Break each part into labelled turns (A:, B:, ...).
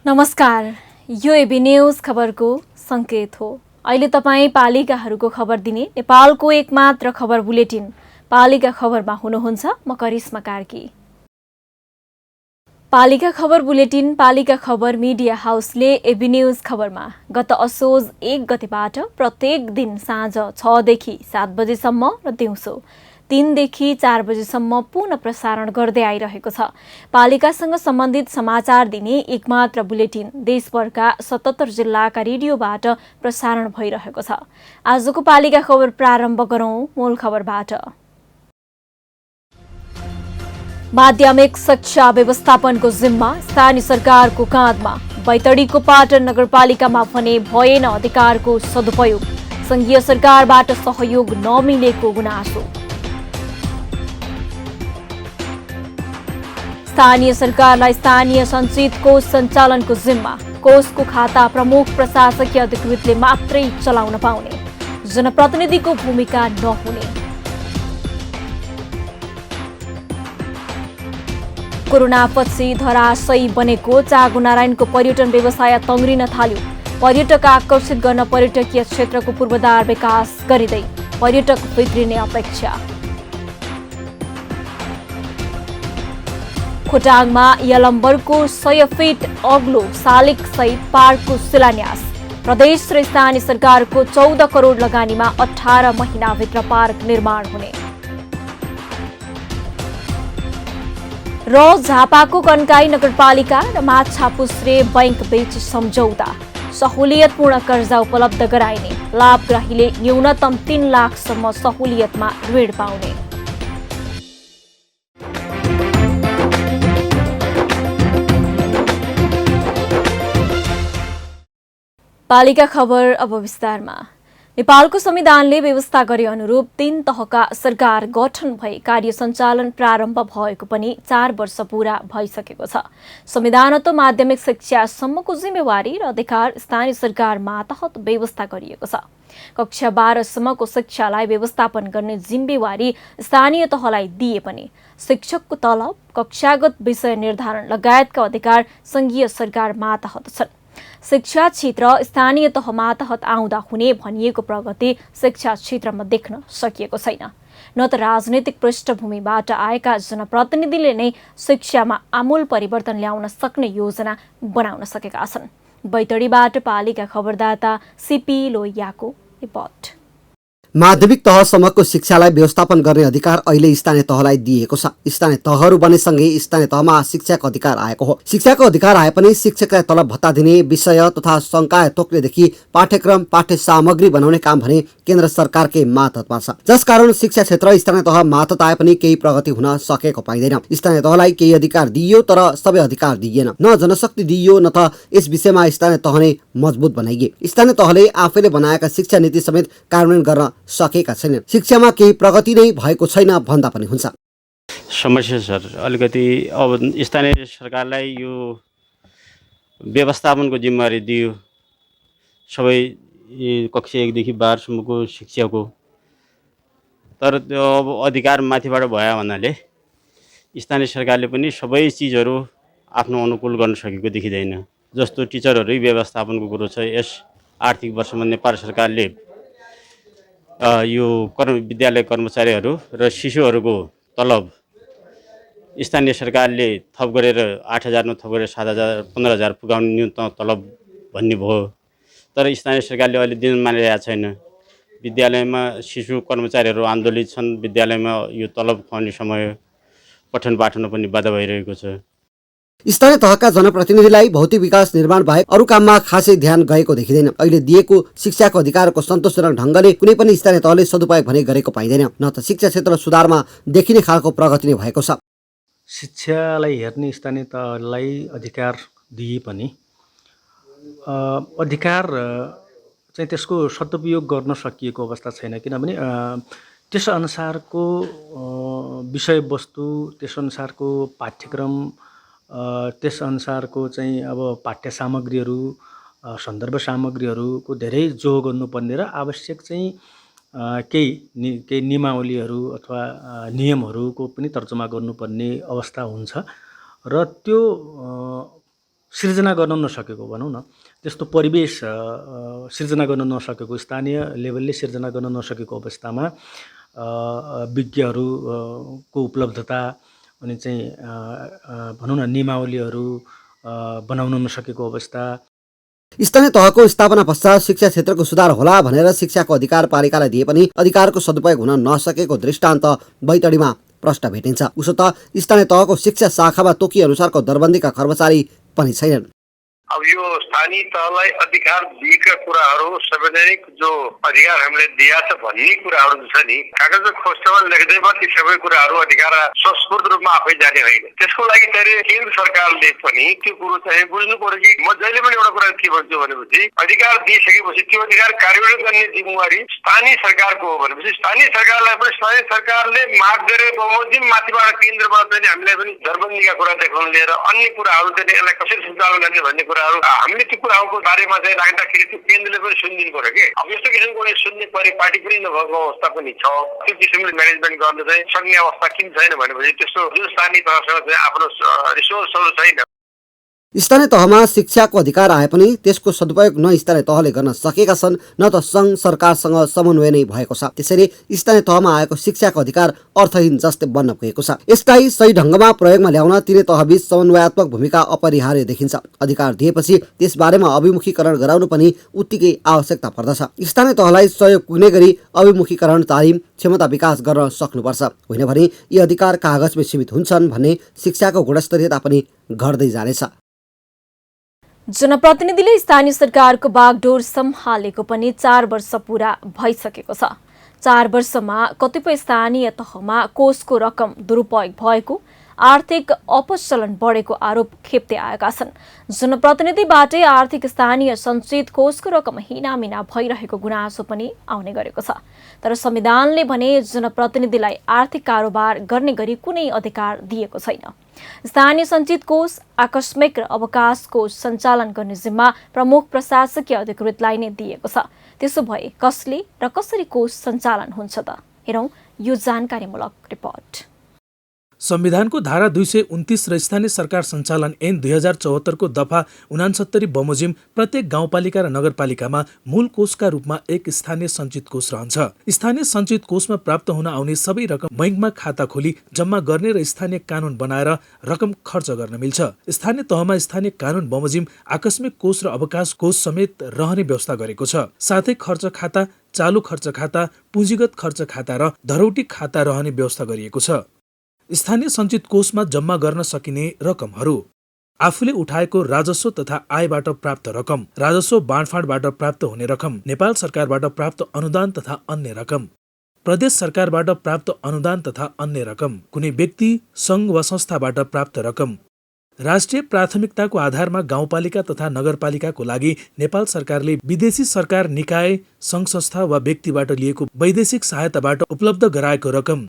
A: नमस्कार, यो AB news खबरको संकेत हो। अहिले तपाईँ पालिकाहरूको खबर दिने नेपालको एकमात्र खबर बुलेटिन पालिका खबरमा हुनुहुन्छ। म करिश्मा कार्की। पालिका खबर बुलेटिन पालिका खबर मिडिया हाउसले एबी न्यूज खबरमा गत असोज 1 गतेबाट प्रत्येक दिन साँझ 6 देखि 7 बजेसम्म र दिउँसो 3 देखि 4 बजेसम्म पुनः प्रसारण गर्दै आइरहेको छ। पालिकासँग सम्बन्धित समाचार दिने एकमात्र बुलेटिन देशभरका 77 जिल्लाका रेडियोबाट प्रसारण भइरहेको छ। आजको पालिका खबर प्रारम्भ गरौं मूल खबरबाट। माध्यमिक शिक्षा व्यवस्थापनको जिम्मा स्थानीय सरकारको काँधमा। बैतडीको पाटन नगरपालिकामा भने भएन अधिकारको सदुपयोग। संघीय सरकारबाट सहयोग नमिलेको गुनासो। स्थानीय सरकारलाई स्थानीय सञ्चित कोष सञ्चालनको जिम्मा। कोषको खाता प्रमुख प्रशासकीय अधिकृतले मात्रै चलाउन पाउने। जनप्रतिनिधिको भूमिका नहुने। कोरोनापछि धराशयी बनेको चाँगुनारायणको पर्यटन व्यवसाय तङ्ग्रिन थाल्यो। पर्यटक आकर्षित गर्न पर्यटकीय क्षेत्रको पूर्वाधार विकास गरिँदै पर्यटक भित्रिने अपेक्षा। खोटाङमा यलम्बरको 100 फिट अग्लो शालिग सहित पार्कको शिलान्यास। प्रदेश र स्थानीय सरकारको 14 करोड लगानीमा 18 महिनाभित्र पार्क निर्माण हुने। र झापाको कन्काई नगरपालिका र माछापुच्छ्रे बैंक बीच सम्झौता। सहुलियतपूर्ण कर्जा उपलब्ध गराइने। लाभग्राहीले न्यूनतम 3 लाखसम्म सहुलियतमा ऋण पाउने। पालिका खबर अब विस्तारमा। नेपालको संविधानले व्यवस्था गरे अनुरूप 3 तहका सरकार गठन भई कार्य सञ्चालन प्रारम्भ भएको पनि 4 वर्ष पूरा भइसकेको छ। संविधानत माध्यमिक शिक्षासम्मको जिम्मेवारी र अधिकार स्थानीय सरकार मातहत व्यवस्था गरिएको छ। कक्षा 12 सम्मको शिक्षालाई व्यवस्थापन गर्ने जिम्मेवारी स्थानीय तहलाई दिए पनि शिक्षकको तलब, कक्षागत विषय निर्धारण लगायतका अधिकार संघीय सरकार मातहत छन्। शिक्षा क्षेत्र स्थानीय तह मातहत आउँदा हुने भनिएको प्रगति शिक्षा क्षेत्रमा देख्न सकिएको छैन। न त राजनैतिक पृष्ठभूमिबाट आएका जनप्रतिनिधिले नै शिक्षामा आमूल परिवर्तन ल्याउन सक्ने योजना बनाउन सकेका छन्। बैतडीबाट पालिका खबरदाता सीपी लोहियाको रिपोर्ट।
B: माध्यमिक तहसम्मको शिक्षालाई व्यवस्थापन गर्ने अधिकार अहिले स्थानीय तहलाई दिएको छ। स्थानीय तहहरू बनेसँगै स्थानीय तहमा शिक्षाको अधिकार आएको हो। शिक्षाको अधिकार आए पनि शिक्षकलाई तलब भत्ता दिने विषय तथा संकाय तोक्नेदेखि पाठ्यक्रम पाठ्य सामग्री बनाउने काम भने केन्द्र सरकारकै मातहतमा छ। जसकारण शिक्षा क्षेत्र स्थानीय तह मातहत आए पनि केही प्रगति हुन सकेको पाइँदैन। स्थानीय तहलाई केही अधिकार दिइयो तर सबै अधिकार दिइएन। न जनशक्ति दिइयो न त यस विषयमा स्थानीय तह नै मजबुत बनाइए। स्थानीय तहले आफैले बनाएका शिक्षा नीति समेत कार्यान्वयन गर्न सकेका छैनन्। शिक्षामा केही प्रगति नै भएको छैन भन्दा पनि हुन्छ।
C: समस्या सर अलिकति अब स्थानीय सरकारलाई यो व्यवस्थापनको जिम्मेवारी दियो सबै कक्षा 1 देखि 12 सम्मको शिक्षाको। तर त्यो अब अधिकार माथिबाट भयो भन्नाले स्थानीय सरकारले पनि सबै चिजहरू आफ्नो अनुकूल गर्न सकेको देखिँदैन। जस्तो टिचरहरू व्यवस्थापनको कुरो छ। यस आर्थिक वर्षमा नेपाल सरकारले यो विद्यालय कर्मचारीहरू र शिशुहरूको तलब स्थानीय सरकारले थप गरेर 8,000 मा थप गरेर 7,000 15,000 पुगाउने न्यूनतम तलब भन्ने भयो। तर स्थानीय सरकारले अहिले दिन मानिरहेको छैन। विद्यालयमा शिशु कर्मचारीहरू आन्दोलित छन्। विद्यालयमा यो तलब खुवाउने समय पठन पाठनमा पनि बाधा भइरहेको छ।
B: स्थानीय तहका जनप्रतिनिधिलाई भौतिक विकास निर्माण बाहेक अरू काममा खासै ध्यान गएको देखिँदैन। अहिले दिएको शिक्षाको अधिकारको सन्तोषजनक ढङ्गले कुनै पनि स्थानीय तहले सदुपयोग भने गरेको पाइँदैन। न त शिक्षा क्षेत्र सुधारमा देखिने खालको प्रगति नै भएको छ।
D: शिक्षालाई हेर्ने स्थानीय तहलाई अधिकार दिए पनि अधिकार चाहिँ त्यसको सदुपयोग गर्न सकिएको अवस्था छैन। किनभने त्यसअनुसारको विषयवस्तु, त्यसअनुसारको पाठ्यक्रम, त्यसअनुसारको चाहिँ अब पाठ्य सामग्रीहरू, सन्दर्भ सामग्रीहरूको धेरै जोड गर्नुपर्ने र आवश्यक चाहिँ केही नियमावलीहरू अथवा नियमहरूको पनि तर्जुमा गर्नुपर्ने अवस्था हुन्छ र त्यो सिर्जना गर्न नसकेको भनौँ न, त्यस्तो परिवेश सिर्जना गर्न नसकेको, स्थानीय लेभलले सिर्जना गर्न नसकेको अवस्थामा विज्ञहरूको उपलब्धता अनि चाहिँ भनौँ न नियमावलीहरू बनाउन नसकेको अवस्था।
B: स्थानीय तहको स्थापना पश्चात शिक्षा क्षेत्रको सुधार होला भनेर शिक्षाको अधिकार पालिकालाई दिए पनि अधिकारको सदुपयोग हुन नसकेको दृष्टान्त बैतडीमा प्रष्ट भेटिन्छ। उसो त स्थानीय तहको शिक्षा शाखामा तोकी अनुसारको दरबन्दीका कर्मचारी पनि छैनन्।
E: अब यो स्थानीय तहलाई अधिकार दिएका कुराहरू, संवैधानिक जो अधिकार हामीले दिया छ भन्ने कुराहरू छ नि, कागजमा खोस्टमा लेख्दैमा ती सबै कुराहरू अधिकार संस्कृत रूपमा आफै जाने होइन। त्यसको लागि चाहिँ केन्द्र सरकारले पनि त्यो कुरो चाहिँ बुझ्नु पर्यो कि म जहिले पनि एउटा कुरा के भन्छु भनेपछि अधिकार दिइसकेपछि त्यो अधिकार कार्यान्वयन गर्ने जिम्मेवारी स्थानीय सरकारको हो भनेपछि स्थानीय सरकारलाई पनि स्थानीय सरकारले माग गरे बमोजिम माथिबाट केन्द्रबाट चाहिँ हामीलाई पनि दरबन्दीका कुरा देखाउन लिएर अन्य कुराहरू चाहिँ यसलाई कसरी सञ्चालन गर्ने भन्ने हामीले त्यो कुराहरूको बारेमा चाहिँ राख्दाखेरि त्यो केन्द्रले पनि सुनिदिनु पर्यो कि। अब यस्तो किसिमको सुन्ने परिपाटी पनि नभएको अवस्था पनि छ। त्यो किसिमले म्यानेजमेन्ट गर्न चाहिँ सक्ने अवस्था किन छैन भनेपछि त्यस्तो जुन स्थानीय तहसँग चाहिँ आफ्नो रिसोर्सहरू छैन।
B: स्थानीय तहमा शिक्षाको अधिकार आए पनि त्यसको सदुपयोग न स्थानीय तहले गर्न सकेका छन् न त सङ्घ सरकारसँग समन्वय नै भएको छ। त्यसैले स्थानीय तहमा आएको शिक्षाको अधिकार अर्थहीन जस्तै बन्न पुगेको छ। यसलाई सही ढङ्गमा प्रयोगमा ल्याउन तिनै तहबीच समन्वयात्मक भूमिका अपरिहार्य देखिन्छ। अधिकार दिएपछि त्यसबारेमा अभिमुखीकरण गराउनु पनि उत्तिकै आवश्यकता पर्दछ। स्थानीय तहलाई सहयोग पुग्ने गरी अभिमुखीकरण, तालिम, क्षमता विकास गर्न सक्नुपर्छ। होइन भने यी अधिकार कागजमै सीमित हुन्छन् भन्ने शिक्षाको गुणस्तरीयता पनि घट्दै जानेछ।
A: जनप्रतिनिधिले स्थानीय सरकारको बागडोर सम्हालेको पनि 4 वर्ष पूरा भइसकेको छ। 4 वर्षमा कतिपय स्थानीय तहमा कोषको रकम दुरुपयोग भएको, आर्थिक अपचलन बढेको आरोप खेप्दै आएका छन्। जनप्रतिनिधिबाटै आर्थिक स्थानीय सञ्चित कोषको रकम हिनामिना भइरहेको गुनासो पनि आउने गरेको छ। तर संविधानले भने जनप्रतिनिधिलाई आर्थिक कारोबार गर्ने गरी कुनै अधिकार दिएको छैन। स्थानीय सञ्चित कोष, आकस्मिक र अवकाश कोष सञ्चालन गर्ने जिम्मा प्रमुख प्रशासकीय अधिकृतलाई नै दिएको छ। त्यसो भए कसले र कसरी कोष सञ्चालन हुन्छ त? हेरौँ यो जानकारीमूलक रिपोर्ट।
F: संविधानको धारा 229 र स्थानीय सरकार सञ्चालन ऐन 2074 को दफा 69 बमोजिम प्रत्येक गाउँपालिका र नगरपालिकामा मूल कोषका रूपमा एक स्थानीय सञ्चित कोष रहन्छ। स्थानीय सञ्चित कोषमा प्राप्त हुन आउने सबै रकम बैंकमा खाता खोली जम्मा गर्ने र स्थानीय कानून बनाएर रकम खर्च गर्न मिल्छ। स्थानीय तहमा स्थानीय कानून बमोजिम आकस्मिक कोष र अवकाश कोष समेत रहने व्यवस्था गरेको छ। साथै खर्च खाता, चालु खर्च खाता, पुँजीगत खर्च खाता र धरौटी खाता रहने व्यवस्था गरिएको छ। स्थानीय सञ्चित कोषमा जम्मा गर्न सकिने रकमहरू: आफूले उठाएको राजस्व तथा आयबाट प्राप्त रकम, राजस्व बाँडफाँडबाट प्राप्त हुने रकम, नेपाल सरकारबाट प्राप्त अनुदान तथा अन्य रकम, प्रदेश सरकारबाट प्राप्त अनुदान तथा अन्य रकम, कुनै व्यक्ति, सङ्घ वा संस्थाबाट प्राप्त रकम, राष्ट्रिय प्राथमिकताको आधारमा गाउँपालिका तथा नगरपालिकाको लागि नेपाल सरकारले विदेशी सरकार, निकाय, सङ्घ संस्था वा व्यक्तिबाट लिएको वैदेशिक सहायताबाट उपलब्ध गराएको रकम,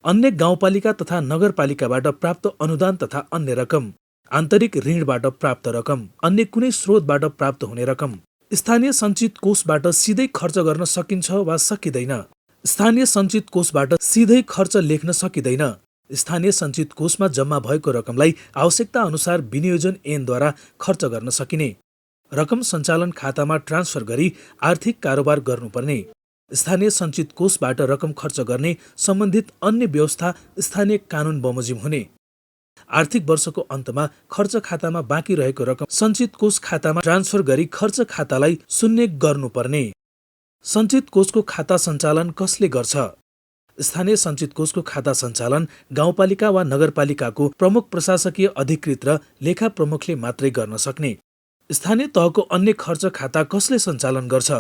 F: अन्य गाउँपालिका तथा नगरपालिकाबाट प्राप्त अनुदान तथा अन्य रकम, आन्तरिक ऋणबाट प्राप्त रकम, अन्य कुनै स्रोतबाट प्राप्त हुने रकम। स्थानीय सञ्चित कोषबाट सिधै खर्च गर्न सकिन्छ वा सकिँदैन? स्थानीय सञ्चित कोषबाट सिधै खर्च लेख्न सकिँदैन। स्थानीय सञ्चित कोषमा जम्मा भएको रकमलाई आवश्यकता अनुसार विनियोजन ऐनद्वारा खर्च गर्न सकिने, रकम सञ्चालन खातामा ट्रान्सफर गरी आर्थिक कारोबार गर्नुपर्ने, स्थानीय सञ्चित कोषबाट रकम खर्च गर्ने सम्बन्धित अन्य व्यवस्था स्थानीय कानून बमोजिम हुने, आर्थिक वर्षको अन्तमा खर्च खातामा बाँकी रहेको रकम सञ्चित कोष खातामा ट्रान्सफर गरी खर्च खातालाई शून्य गर्नुपर्ने। सञ्चित कोषको खाता सञ्चालन कसले गर्छ? स्थानीय सञ्चित कोषको खाता सञ्चालन गाउँपालिका वा नगरपालिकाको प्रमुख प्रशासकीय अधिकृत र लेखा प्रमुखले मात्रै गर्न सक्ने। स्थानीय तहको अन्य खर्च खाता कसले सञ्चालन गर्छ?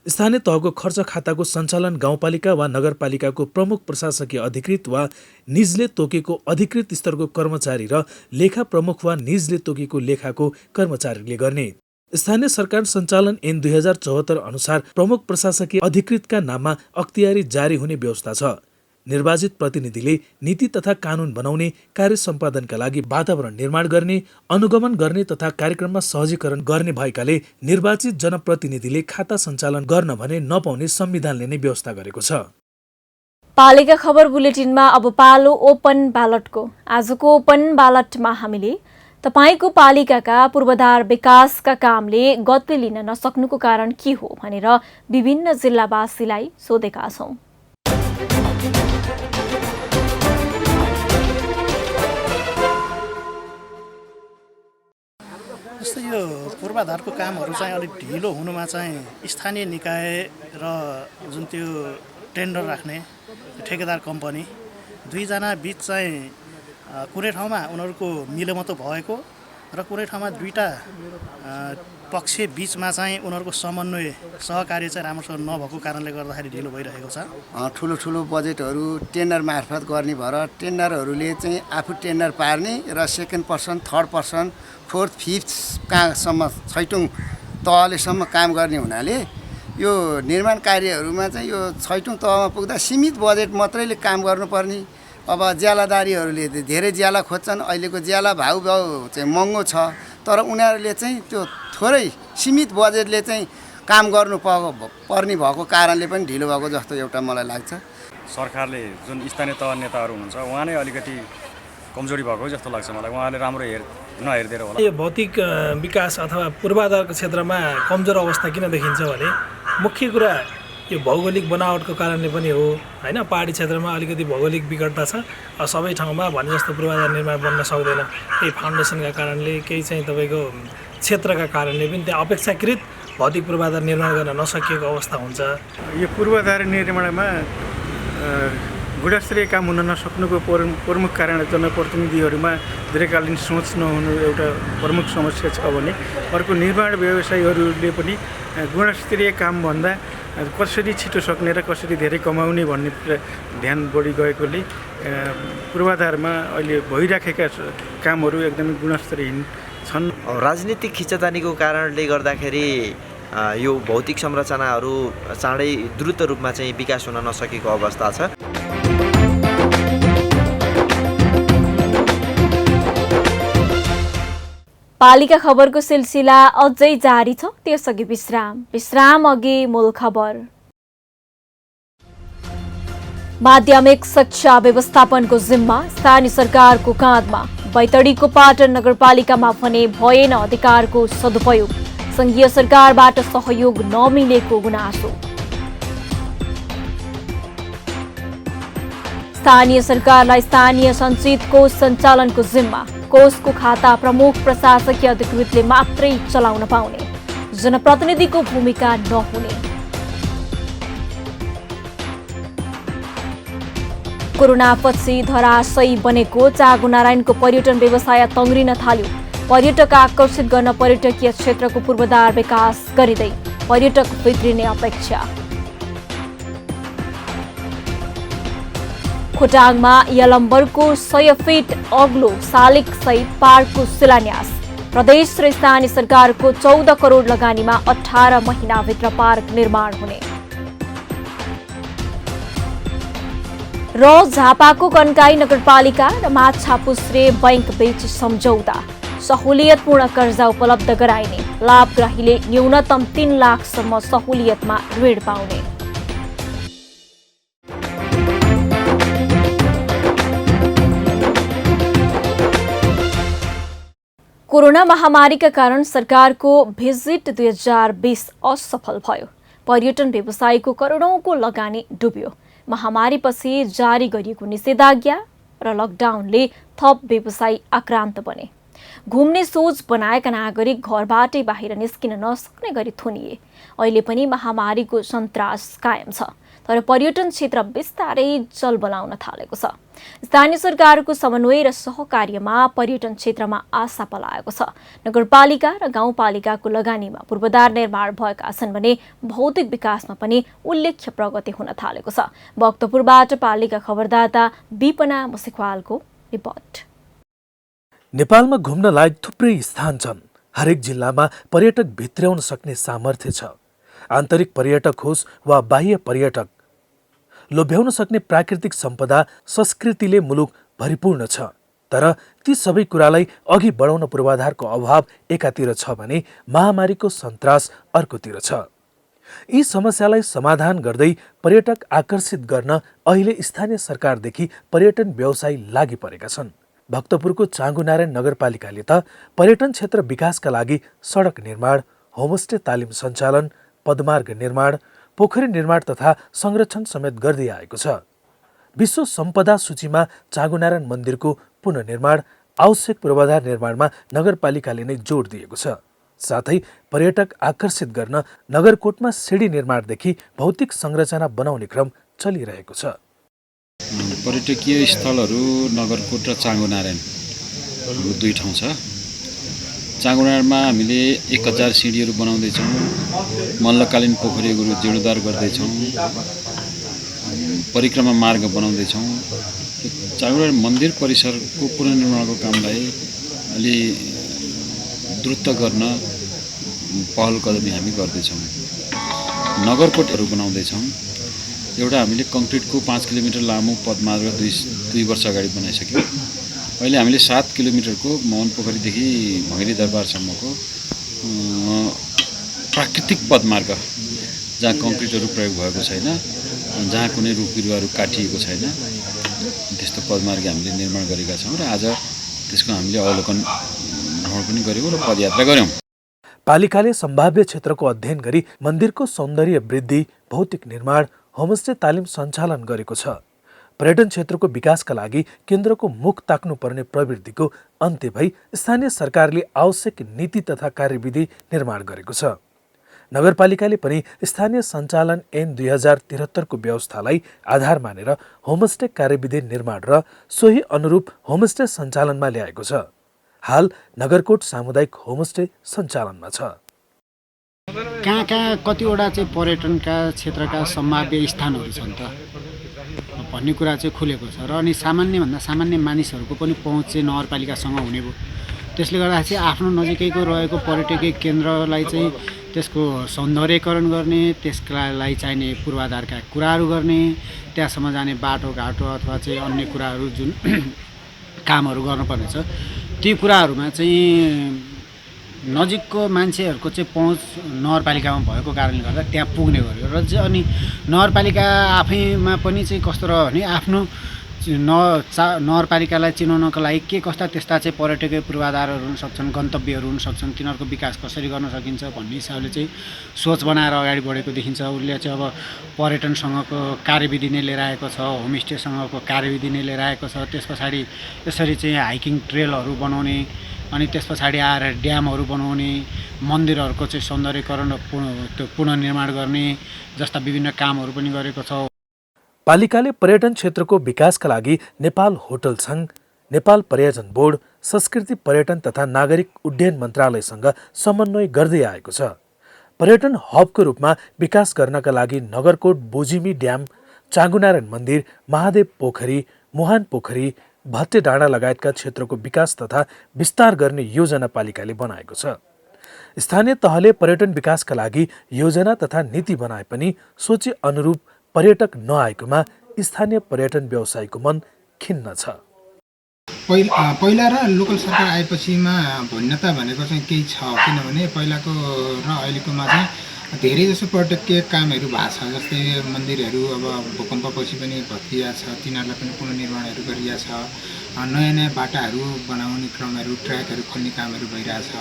F: स्थानीय तहको खर्च खाताको सञ्चालन गाउँपालिका वा नगरपालिकाको प्रमुख प्रशासकीय अधिकृत वा निजले तोकेको अधिकृत स्तरको कर्मचारी र लेखा प्रमुख वा निजले तोकेको लेखाको कर्मचारीले गर्ने। स्थानीय सरकार सञ्चालन ऐन 2074 अनुसार प्रमुख प्रशासकीय अधिकृतका नाममा अख्तियारी जारी हुने व्यवस्था छ। निर्वाचित प्रतिनिधिले नीति तथा कानून बनाउने, कार्य सम्पादनका लागि वातावरण निर्माण गर्ने, अनुगमन गर्ने तथा कार्यक्रममा सहजीकरण गर्ने भएकाले निर्वाचित जनप्रतिनिधिले खाता सञ्चालन गर्न भने नपाउने संविधानले नै व्यवस्था गरेको छ।
A: पालिका खबर बुलेटिनमा अब पालो ओपन ब्यालटको। आजको ओपन ब्यालटमा हामीले तपाईको पालिकाका पूर्वाधार विकासका कामले गति लिन नसक्नुको कारण के हो भनेर विभिन्न जिल्लावासीलाई सोधेका छौं।
G: जस्तै यो पूर्वाधारको कामहरू चाहिँ अलिक ढिलो हुनुमा चाहिँ स्थानीय निकाय र जुन त्यो टेन्डर राख्ने ठेकेदार कम्पनी दुईजना बिच चाहिँ कुनै ठाउँमा उनीहरूको मिलेमतो भएको र कुनै ठाउँमा दुईटा पक्ष बिचमा चाहिँ उनीहरूको समन्वय सहकार्य चाहिँ राम्रोसँग नभएको कारणले गर्दाखेरि ढिलो भइरहेको छ।
H: ठुलो ठुलो बजेटहरू टेन्डर मार्फत गर्ने भएर टेन्डरहरूले चाहिँ आफू टेन्डर पार्ने र second person, third person, fourth, फिफ्थसम्म छैटौँ तहलेसम्म काम गर्ने हुनाले यो निर्माण कार्यहरूमा चाहिँ यो छैटौँ तहमा पुग्दा सीमित बजेट मात्रैले काम गर्नुपर्ने। अब ज्यालादारीहरूले धेरै ज्याला खोज्छन्। अहिलेको ज्याला भाउ चाहिँ महँगो छ, तर उनीहरूले चाहिँ त्यो थोरै सीमित बजेटले चाहिँ काम गर्नु पर्ने भएको कारणले पनि ढिलो भएको जस्तो एउटा मलाई लाग्छ।
I: सरकारले जुन स्थानीय तह नेताहरू हुनुहुन्छ उहाँ नै अलिकति कमजोरी भएको जस्तो लाग्छ मलाई। उहाँले राम्रो नहेरिदिएर होला।
J: यो भौतिक विकास अथवा पूर्वाधारको क्षेत्रमा कमजोर अवस्था किन देखिन्छ भने मुख्य कुरा यो भौगोलिक बनावटको कारणले पनि हो हैन। पहाडी क्षेत्रमा अलिकति भौगोलिक विकटता छ। सबै ठाउँमा भने जस्तो पूर्वाधार निर्माण बन्न सक्दैन। केही फाउन्डेसनका कारणले, केही चाहिँ तपाईँको क्षेत्रका कारणले पनि त्यहाँ अपेक्षाकृत भौतिक पूर्वाधार निर्माण गर्न नसकिएको अवस्था हुन्छ।
G: यो पूर्वाधार निर्माणमा गुणस्तरीय काम हुन नसक्नुको प्रमुख कारण जनप्रतिनिधिहरूमा दीर्घकालीन सोच नहुनु एउटा प्रमुख समस्या छ भने अर्को निर्माण व्यवसायीहरूले पनि गुणस्तरीय कामभन्दा कसरी छिटो सक्ने र कसरी धेरै कमाउने भन्ने ध्यान बढी गएकोले पूर्वाधारमा अहिले भइराखेका कामहरू एकदमै गुणस्तरहीन छन्।
K: राजनीतिक खिचातानीको कारणले गर्दाखेरि यो भौतिक संरचनाहरू चाँडै द्रुत रूपमा चाहिँ विकास हुन नसकेको अवस्था छ।
A: पालिका खबरको सिलसिला अझै जारी छ, त्यसअघि विश्राम अघि मूल खबर। माध्यमिक शिक्षा व्यवस्थापनको जिम्मा स्थानीय सरकारको काँधमा। बैतडीको पाटन नगरपालिकामा भने भएन अधिकारको सदुपयोग। संघीय सरकारबाट सहयोग नमिलेको गुनासो। स्थानीय सरकारलाई स्थानीय सञ्चित कोष सञ्चालनको जिम्मा। कोषको खाता प्रमुख प्रशासकीय अधिकृतले मात्रै चलाउन पाउने। जनप्रतिनिधिको भूमिका नहुने। कोरोनापछि धराशयी बनेको चाँगुनारायणको पर्यटन व्यवसाय तङ्ग्रिन थाल्यो। पर्यटक आकर्षित गर्न पर्यटकीय क्षेत्रको पूर्वाधार विकास गरिँदै पर्यटक भित्रिने अपेक्षा। खोटाङमा यलम्बरको 100 फिट अग्लो शालिग सहित पार्कको शिलान्यास। प्रदेश र स्थानीय सरकारको 14 करोड लगानीमा 18 महिनाभित्र पार्क निर्माण हुने। र झापाको कन्काई नगरपालिका र माछापुच्छ्रे बैंक बीच सम्झौता। सहुलियतपूर्ण कर्जा उपलब्ध गराइने। लाभग्राहीले न्यूनतम 3 लाखसम्म सहुलियतमा ऋण पाउने। कोरोना महामारीका कारण सरकारको भिजिट 2020 असफल भयो। पर्यटन व्यवसायको करोडौंको लगानी डुब्यो। महामारीपछि जारी गरिएको निषेधाज्ञा र लकडाउनले थप व्यवसायी आक्रान्त बने। घुम्ने सोच बनाएका नागरिक घरबाटै बाहिर निस्किन नसक्ने गरी थुनिए। अहिले पनि महामारीको सन्तास कायम छ, तर पर्यटन क्षेत्र बिस्तारै चलबलाउन थालेको छ। स्थानीय सरकारको समन्वय र सहकार्यमा पर्यटन क्षेत्रमा आशा पलाएको छ। नगरपालिका र गाउँपालिकाको लगानीमा पूर्वाधार निर्माण भएका छन् भने भौतिक विकासमा पनि उल्लेख्य प्रगति हुन थालेको छ। भक्तपुरबाट पालिका खबरदाता विपना मुसिकवालको रिपोर्ट।
F: नेपालमा घुम्न लायक थुप्रै स्थान छन्। हरेक जिल्लामा पर्यटक भित्र्याउन सक्ने सामर्थ्य छ। आन्तरिक पर्यटक होस् वा बाह्य पर्यटक, लोभ्याउन सक्ने प्राकृतिक सम्पदा, संस्कृतिले मुलुक भरिपूर्ण छ। तर ती सबै कुरालाई अघि बढाउन पूर्वाधारको अभाव एकातिर छ भने महामारीको सन्तास अर्कोतिर छ। यी समस्यालाई समाधान गर्दै पर्यटक आकर्षित गर्न अहिले स्थानीय सरकारदेखि पर्यटन व्यवसायी लागि परेका छन्। भक्तपुरको चाँगुनारायण नगरपालिकाले त पर्यटन क्षेत्र विकासका लागि सडक निर्माण, होमस्टे तालिम सञ्चालन, पदमार्ग निर्माण, पोखरी निर्माण तथा संरक्षण समेत गर्दै आएको छ। विश्व सम्पदा सूचीमा चाँगुनारायण मन्दिरको पुनर्निर्माण, आवश्यक पूर्वाधार निर्माणमा नगरपालिकाले नै जोड दिएको छ। साथै पर्यटक आकर्षित गर्न नगरकोटमा सिडी निर्माणदेखि भौतिक संरचना बनाउने क्रम चलिरहेको छ।
L: पर्यटकीय स्थलहरू नगरकोट र चाँगुनारायण दुई ठाउँ छ। चाँगुनारायणमा हामीले 1000 सिडीहरू बनाउँदैछौँ, मल्लकालीन पोखरीहरू जीर्णोद्धार गर्दैछौँ, परिक्रमा मार्ग बनाउँदैछौँ। चाँगुनारायण मन्दिर परिसरको पुनर्निर्माणको कामलाई अलि द्रुत गर्न पहल कदमी हामी गर्दैछौँ। नगरकोटहरू बनाउँदैछौँ। एउटा हामीले कङ्क्रिटको 5 किलोमिटर लामो पदमार्ग दुई वर्ष अगाडि बनाइसक्यौँ। अहिले हामीले 7 किलोमिटरको मोहन पोखरीदेखि भैरी दरबारसम्मको प्राकृतिक पदमार्ग, जहाँ कङ्क्रिटहरू प्रयोग भएको छैन, जहाँ कुनै रुख बिरुवाहरू काटिएको छैन, त्यस्तो पदमार्ग हामीले निर्माण गरेका छौँ र आज त्यसको हामीले अवलोकन भ्रमण पनि गऱ्यौँ र पदयात्रा गऱ्यौँ।
F: पालिकाले सम्भाव्य क्षेत्रको अध्ययन गरी मन्दिरको सौन्दर्य वृद्धि, भौतिक निर्माण, होमस्टे तालिम सञ्चालन गरेको छ। पर्यटन क्षेत्रको विकासका लागि केन्द्रको मुख ताक्नुपर्ने प्रवृत्तिको अन्त्य भई स्थानीय सरकारले आवश्यक नीति तथा कार्यविधि निर्माण गरेको छ। नगरपालिकाले पनि स्थानीय सञ्चालन ऐन 2073 को व्यवस्थालाई आधार मानेर होमस्टे कार्यविधि निर्माण र सोही अनुरूप होमस्टे सञ्चालनमा ल्याएको छ। हाल नगरकोट सामुदायिक होमस्टे सञ्चालनमा छ।
M: कहाँ कतिवटा चाहिँ पर्यटनका क्षेत्रका सम्भाव्य स्थानहरू छन् त भन्ने कुरा चाहिँ खुलेको छ र अनि सामान्यभन्दा सामान्य मानिसहरूको पनि पहुँच चाहिँ नगरपालिकासँग हुने भयो। त्यसले गर्दा चाहिँ आफ्नो नजिकैको रहेको पर्यटकीय केन्द्रलाई चाहिँ त्यसको सौन्दर्यकरण गर्ने, त्यसलाई चाहिने पूर्वाधारका कुराहरू गर्ने, त्यहाँसम्म जाने बाटोघाटो अथवा चाहिँ अन्य कुराहरू जुन कामहरू गर्नुपर्ने छ, ती कुराहरूमा चाहिँ नजिकको मान्छेहरूको चाहिँ पहुँच नगरपालिकामा भएको कारणले गर्दा त्यहाँ पुग्ने गर्यो र अनि नगरपालिका आफैमा पनि चाहिँ कस्तो रह्यो भने आफ्नो नगरपालिकालाई चिनाउनको लागि के कस्ता त्यस्ता चाहिँ पर्यटकीय पूर्वाधारहरू हुन सक्छन्, गन्तव्यहरू हुन सक्छन्, तिनीहरूको विकास कसरी गर्न सकिन्छ भन्ने हिसाबले चाहिँ सोच बनाएर अगाडि बढेको देखिन्छ। उसले चाहिँ अब पर्यटनसँगको कार्यविधि नै लिएर आएको छ, होमस्टेसँगको कार्यविधि नै लिएर आएको छ। त्यस पछाडि यसरी चाहिँ हाइकिङ ट्रेलहरू बनाउने, अनि त्यस पछाडि आएर ड्यामहरू बनाउने, मन्दिरहरूको चाहिँ सौन्दर्यकरण र पुनर्निर्माण गर्ने जस्ता विभिन्न कामहरू पनि गरेको छ।
F: पालिकाले पर्यटन क्षेत्रको विकासका लागि नेपाल होटल सङ्घ, नेपाल पर्यटन बोर्ड, संस्कृति पर्यटन तथा नागरिक उड्डयन मन्त्रालयसँग समन्वय गर्दै आएको छ। पर्यटन हबको रूपमा विकास गर्नका लागि नगरकोट बोजिमी ड्याम, चाँगुनारायण मन्दिर, महादेव पोखरी, मुहान पोखरी, भट्टे डाँडा लगायतका क्षेत्रको विकास तथा विस्तार गर्ने योजना पालिकाले बनाएको छ। स्थानीय तहले पर्यटन विकासका लागि योजना तथा नीति बनाए पनि सोचे अनुरूप पर्यटक नआएकोमा स्थानीय पर्यटन व्यवसायीको मन खिन्न छ।
N: पहिला र लोकल सरकार आएपछिमा भिन्नता भनेको चाहिँ केही छ, किनभने पहिलाको र अहिलेकोमा चाहिँ धेरै जसो पर्यटकीय कामहरू भएको छ। जस्तै मन्दिरहरू अब भूकम्पपछि पनि भत्किया छ, तिनीहरूलाई पनि पुनर्निर्माणहरू गरिया छ। नयाँ नयाँ बाटाहरू बनाउने क्रमहरू, ट्र्याकहरू खोल्ने कामहरू भइरहेछ।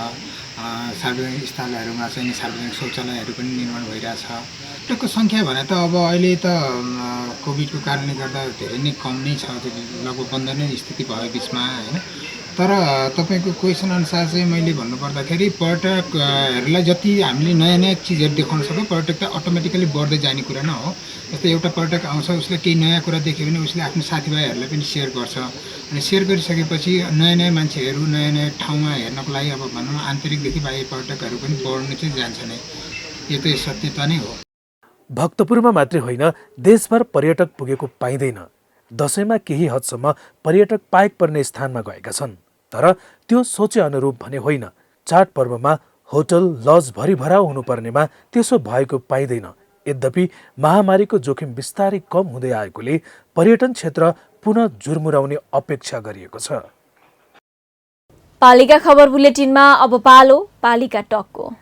N: सार्वजनिक स्थलहरूमा चाहिँ सार्वजनिक शौचालयहरू पनि निर्माण भइरहेछ। पर्यटकको सङ्ख्या भने त अब अहिले त कोभिडको कारणले गर्दा धेरै नै कम नै छ, लगभग बन्द नै स्थिति भयो बिचमा होइन। तर तपाईँको क्वेसन अनुसार चाहिँ मैले भन्नुपर्दाखेरि पर्यटकहरूलाई जति हामीले नयाँ नयाँ चिजहरू देखाउन सक्यो, पर्यटक त अटोमेटिकली बढ्दै जाने कुरा न हो। जस्तै एउटा पर्यटक आउँछ, उसले केही नयाँ कुरा देख्यो भने उसले आफ्नो साथीभाइहरूलाई पनि सेयर गर्छ, अनि सेयर गरिसकेपछि नयाँ नयाँ मान्छेहरू नयाँ नयाँ ठाउँमा हेर्नको लागि अब भनौँ आन्तरिकदेखि बाह्य पर्यटकहरू पनि बढ्नु चाहिँ जान्छ नै। यो त सत्यता नै हो।
F: भक्तपुरमा मात्रै होइन, देशभर पर्यटक पुगेको पाइँदैन। दशैंमा केही हदसम्म पर्यटक पाएक पर्ने स्थानमा गएका छन्, तर त्यो सोचे अनुरूप भने होइन। चाडपर्वमा होटल लज भरिभराउ हुनुपर्नेमा त्यसो भएको पाइँदैन। यद्यपि महामारीको जोखिम बिस्तारै कम हुँदै आएकोले पर्यटन क्षेत्र पुनः जुर्मुराउने अपेक्षा गरिएको छ।
A: पालिका खबर बुलेटिनमा अब पालो पालिका टकको।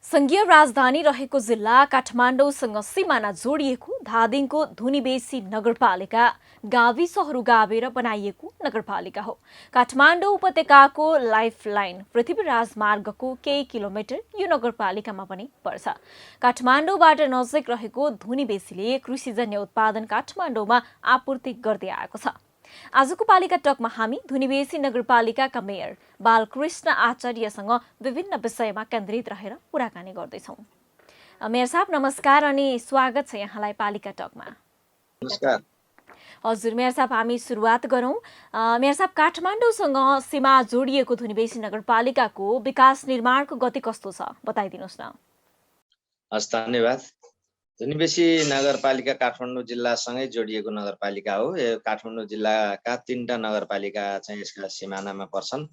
A: संघीय राजधानी रहेको जिल्ला काठमाडौँसँग सिमाना जोडिएको धादिङको धुनीबेसी नगरपालिका गाविसहरू गाभेर बनाइएको नगरपालिका हो। काठमाडौँ उपत्यकाको लाइफलाइन पृथ्वी राजमार्गको केही किलोमिटर यो नगरपालिकामा पनि पर्छ। काठमाडौँबाट नजिक रहेको धुनीबेसीले कृषिजन्य उत्पादन काठमाडौँमा आपूर्ति गर्दै आएको छ। आजको पालिका टकमा हामी धुनीबेसी नगरपालिकाका मेयर बालकृष्ण आचार्यसँग विभिन्न विषयमा केन्द्रित रहेर कुराकानी गर्दैछौँ। मेयर साहब नमस्कार अनि स्वागत छ यहाँलाई पालिका टकमा।
O: नमस्कार।
A: हजुर मेयर साहब, हामी सुरुवात गरौँ। मेयर साहब, काठमाडौँसँग सीमा जोडिएको धुनीबेसी नगरपालिकाको विकास निर्माणको गति कस्तो छ बताइदिनुहोस् न।
O: हस्, धन्यवाद। धुनीबेसी नगरपालिका काठमाडौँ जिल्लासँगै जोडिएको नगरपालिका हो। यो काठमाडौँ जिल्लाका 3टा नगरपालिका चाहिँ यसका सिमानामा पर्छन्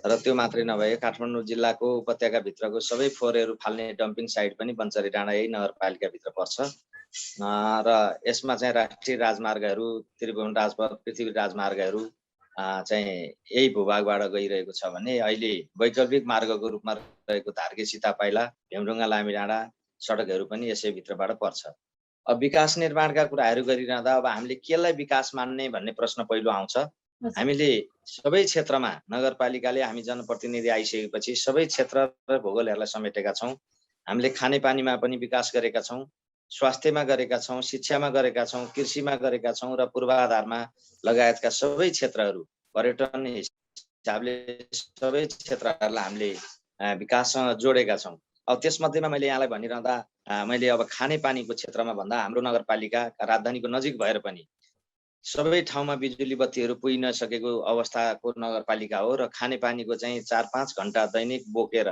O: र त्यो मात्रै नभए काठमाडौँ जिल्लाको उपत्यकाभित्रको सबै फोहोरहरू फाल्ने डम्पिङ साइट पनि बन्चरी डाँडा यही नगरपालिकाभित्र पर्छ र यसमा चाहिँ राष्ट्रिय राजमार्गहरू, त्रिभुवन राजपथ, पृथ्वी राजमार्गहरू चाहिँ यही भूभागबाट गइरहेको छ भने अहिले वैकल्पिक मार्गको रूपमा रहेको धार्के सीतापाइला, भेमरुङ्गा लामी डाँडा सडकहरू पनि यसै भित्रबाट पर्छ। अब विकास निर्माणका कुराहरू गरिरहँदा अब हामीले केलाई विकास मान्ने भन्ने प्रश्न पहिलो आउँछ। हामीले सबै क्षेत्रमा नगरपालिकाले हामी जनप्रतिनिधि आइसकेपछि सबै क्षेत्र र भूगोलहरूलाई समेटेका छौँ। हामीले खानेपानीमा पनि विकास गरेका छौँ, स्वास्थ्यमा गरेका छौँ, शिक्षामा गरेका छौँ, कृषिमा गरेका छौँ र पूर्वाधारमा लगायतका सबै क्षेत्रहरू पर्यटन हिसाबले सबै क्षेत्रहरूलाई हामीले विकाससँग जोडेका छौँ। अब त्यसमध्येमा मैले यहाँलाई भनिरहँदा मैले अब खानेपानीको क्षेत्रमा भन्दा हाम्रो नगरपालिका राजधानीको नजिक भएर पनि सबै ठाउँमा बिजुली बत्तीहरू पुगि नसकेको अवस्थाको नगरपालिका हो र खानेपानीको चाहिँ 4-5 घण्टा दैनिक बोकेर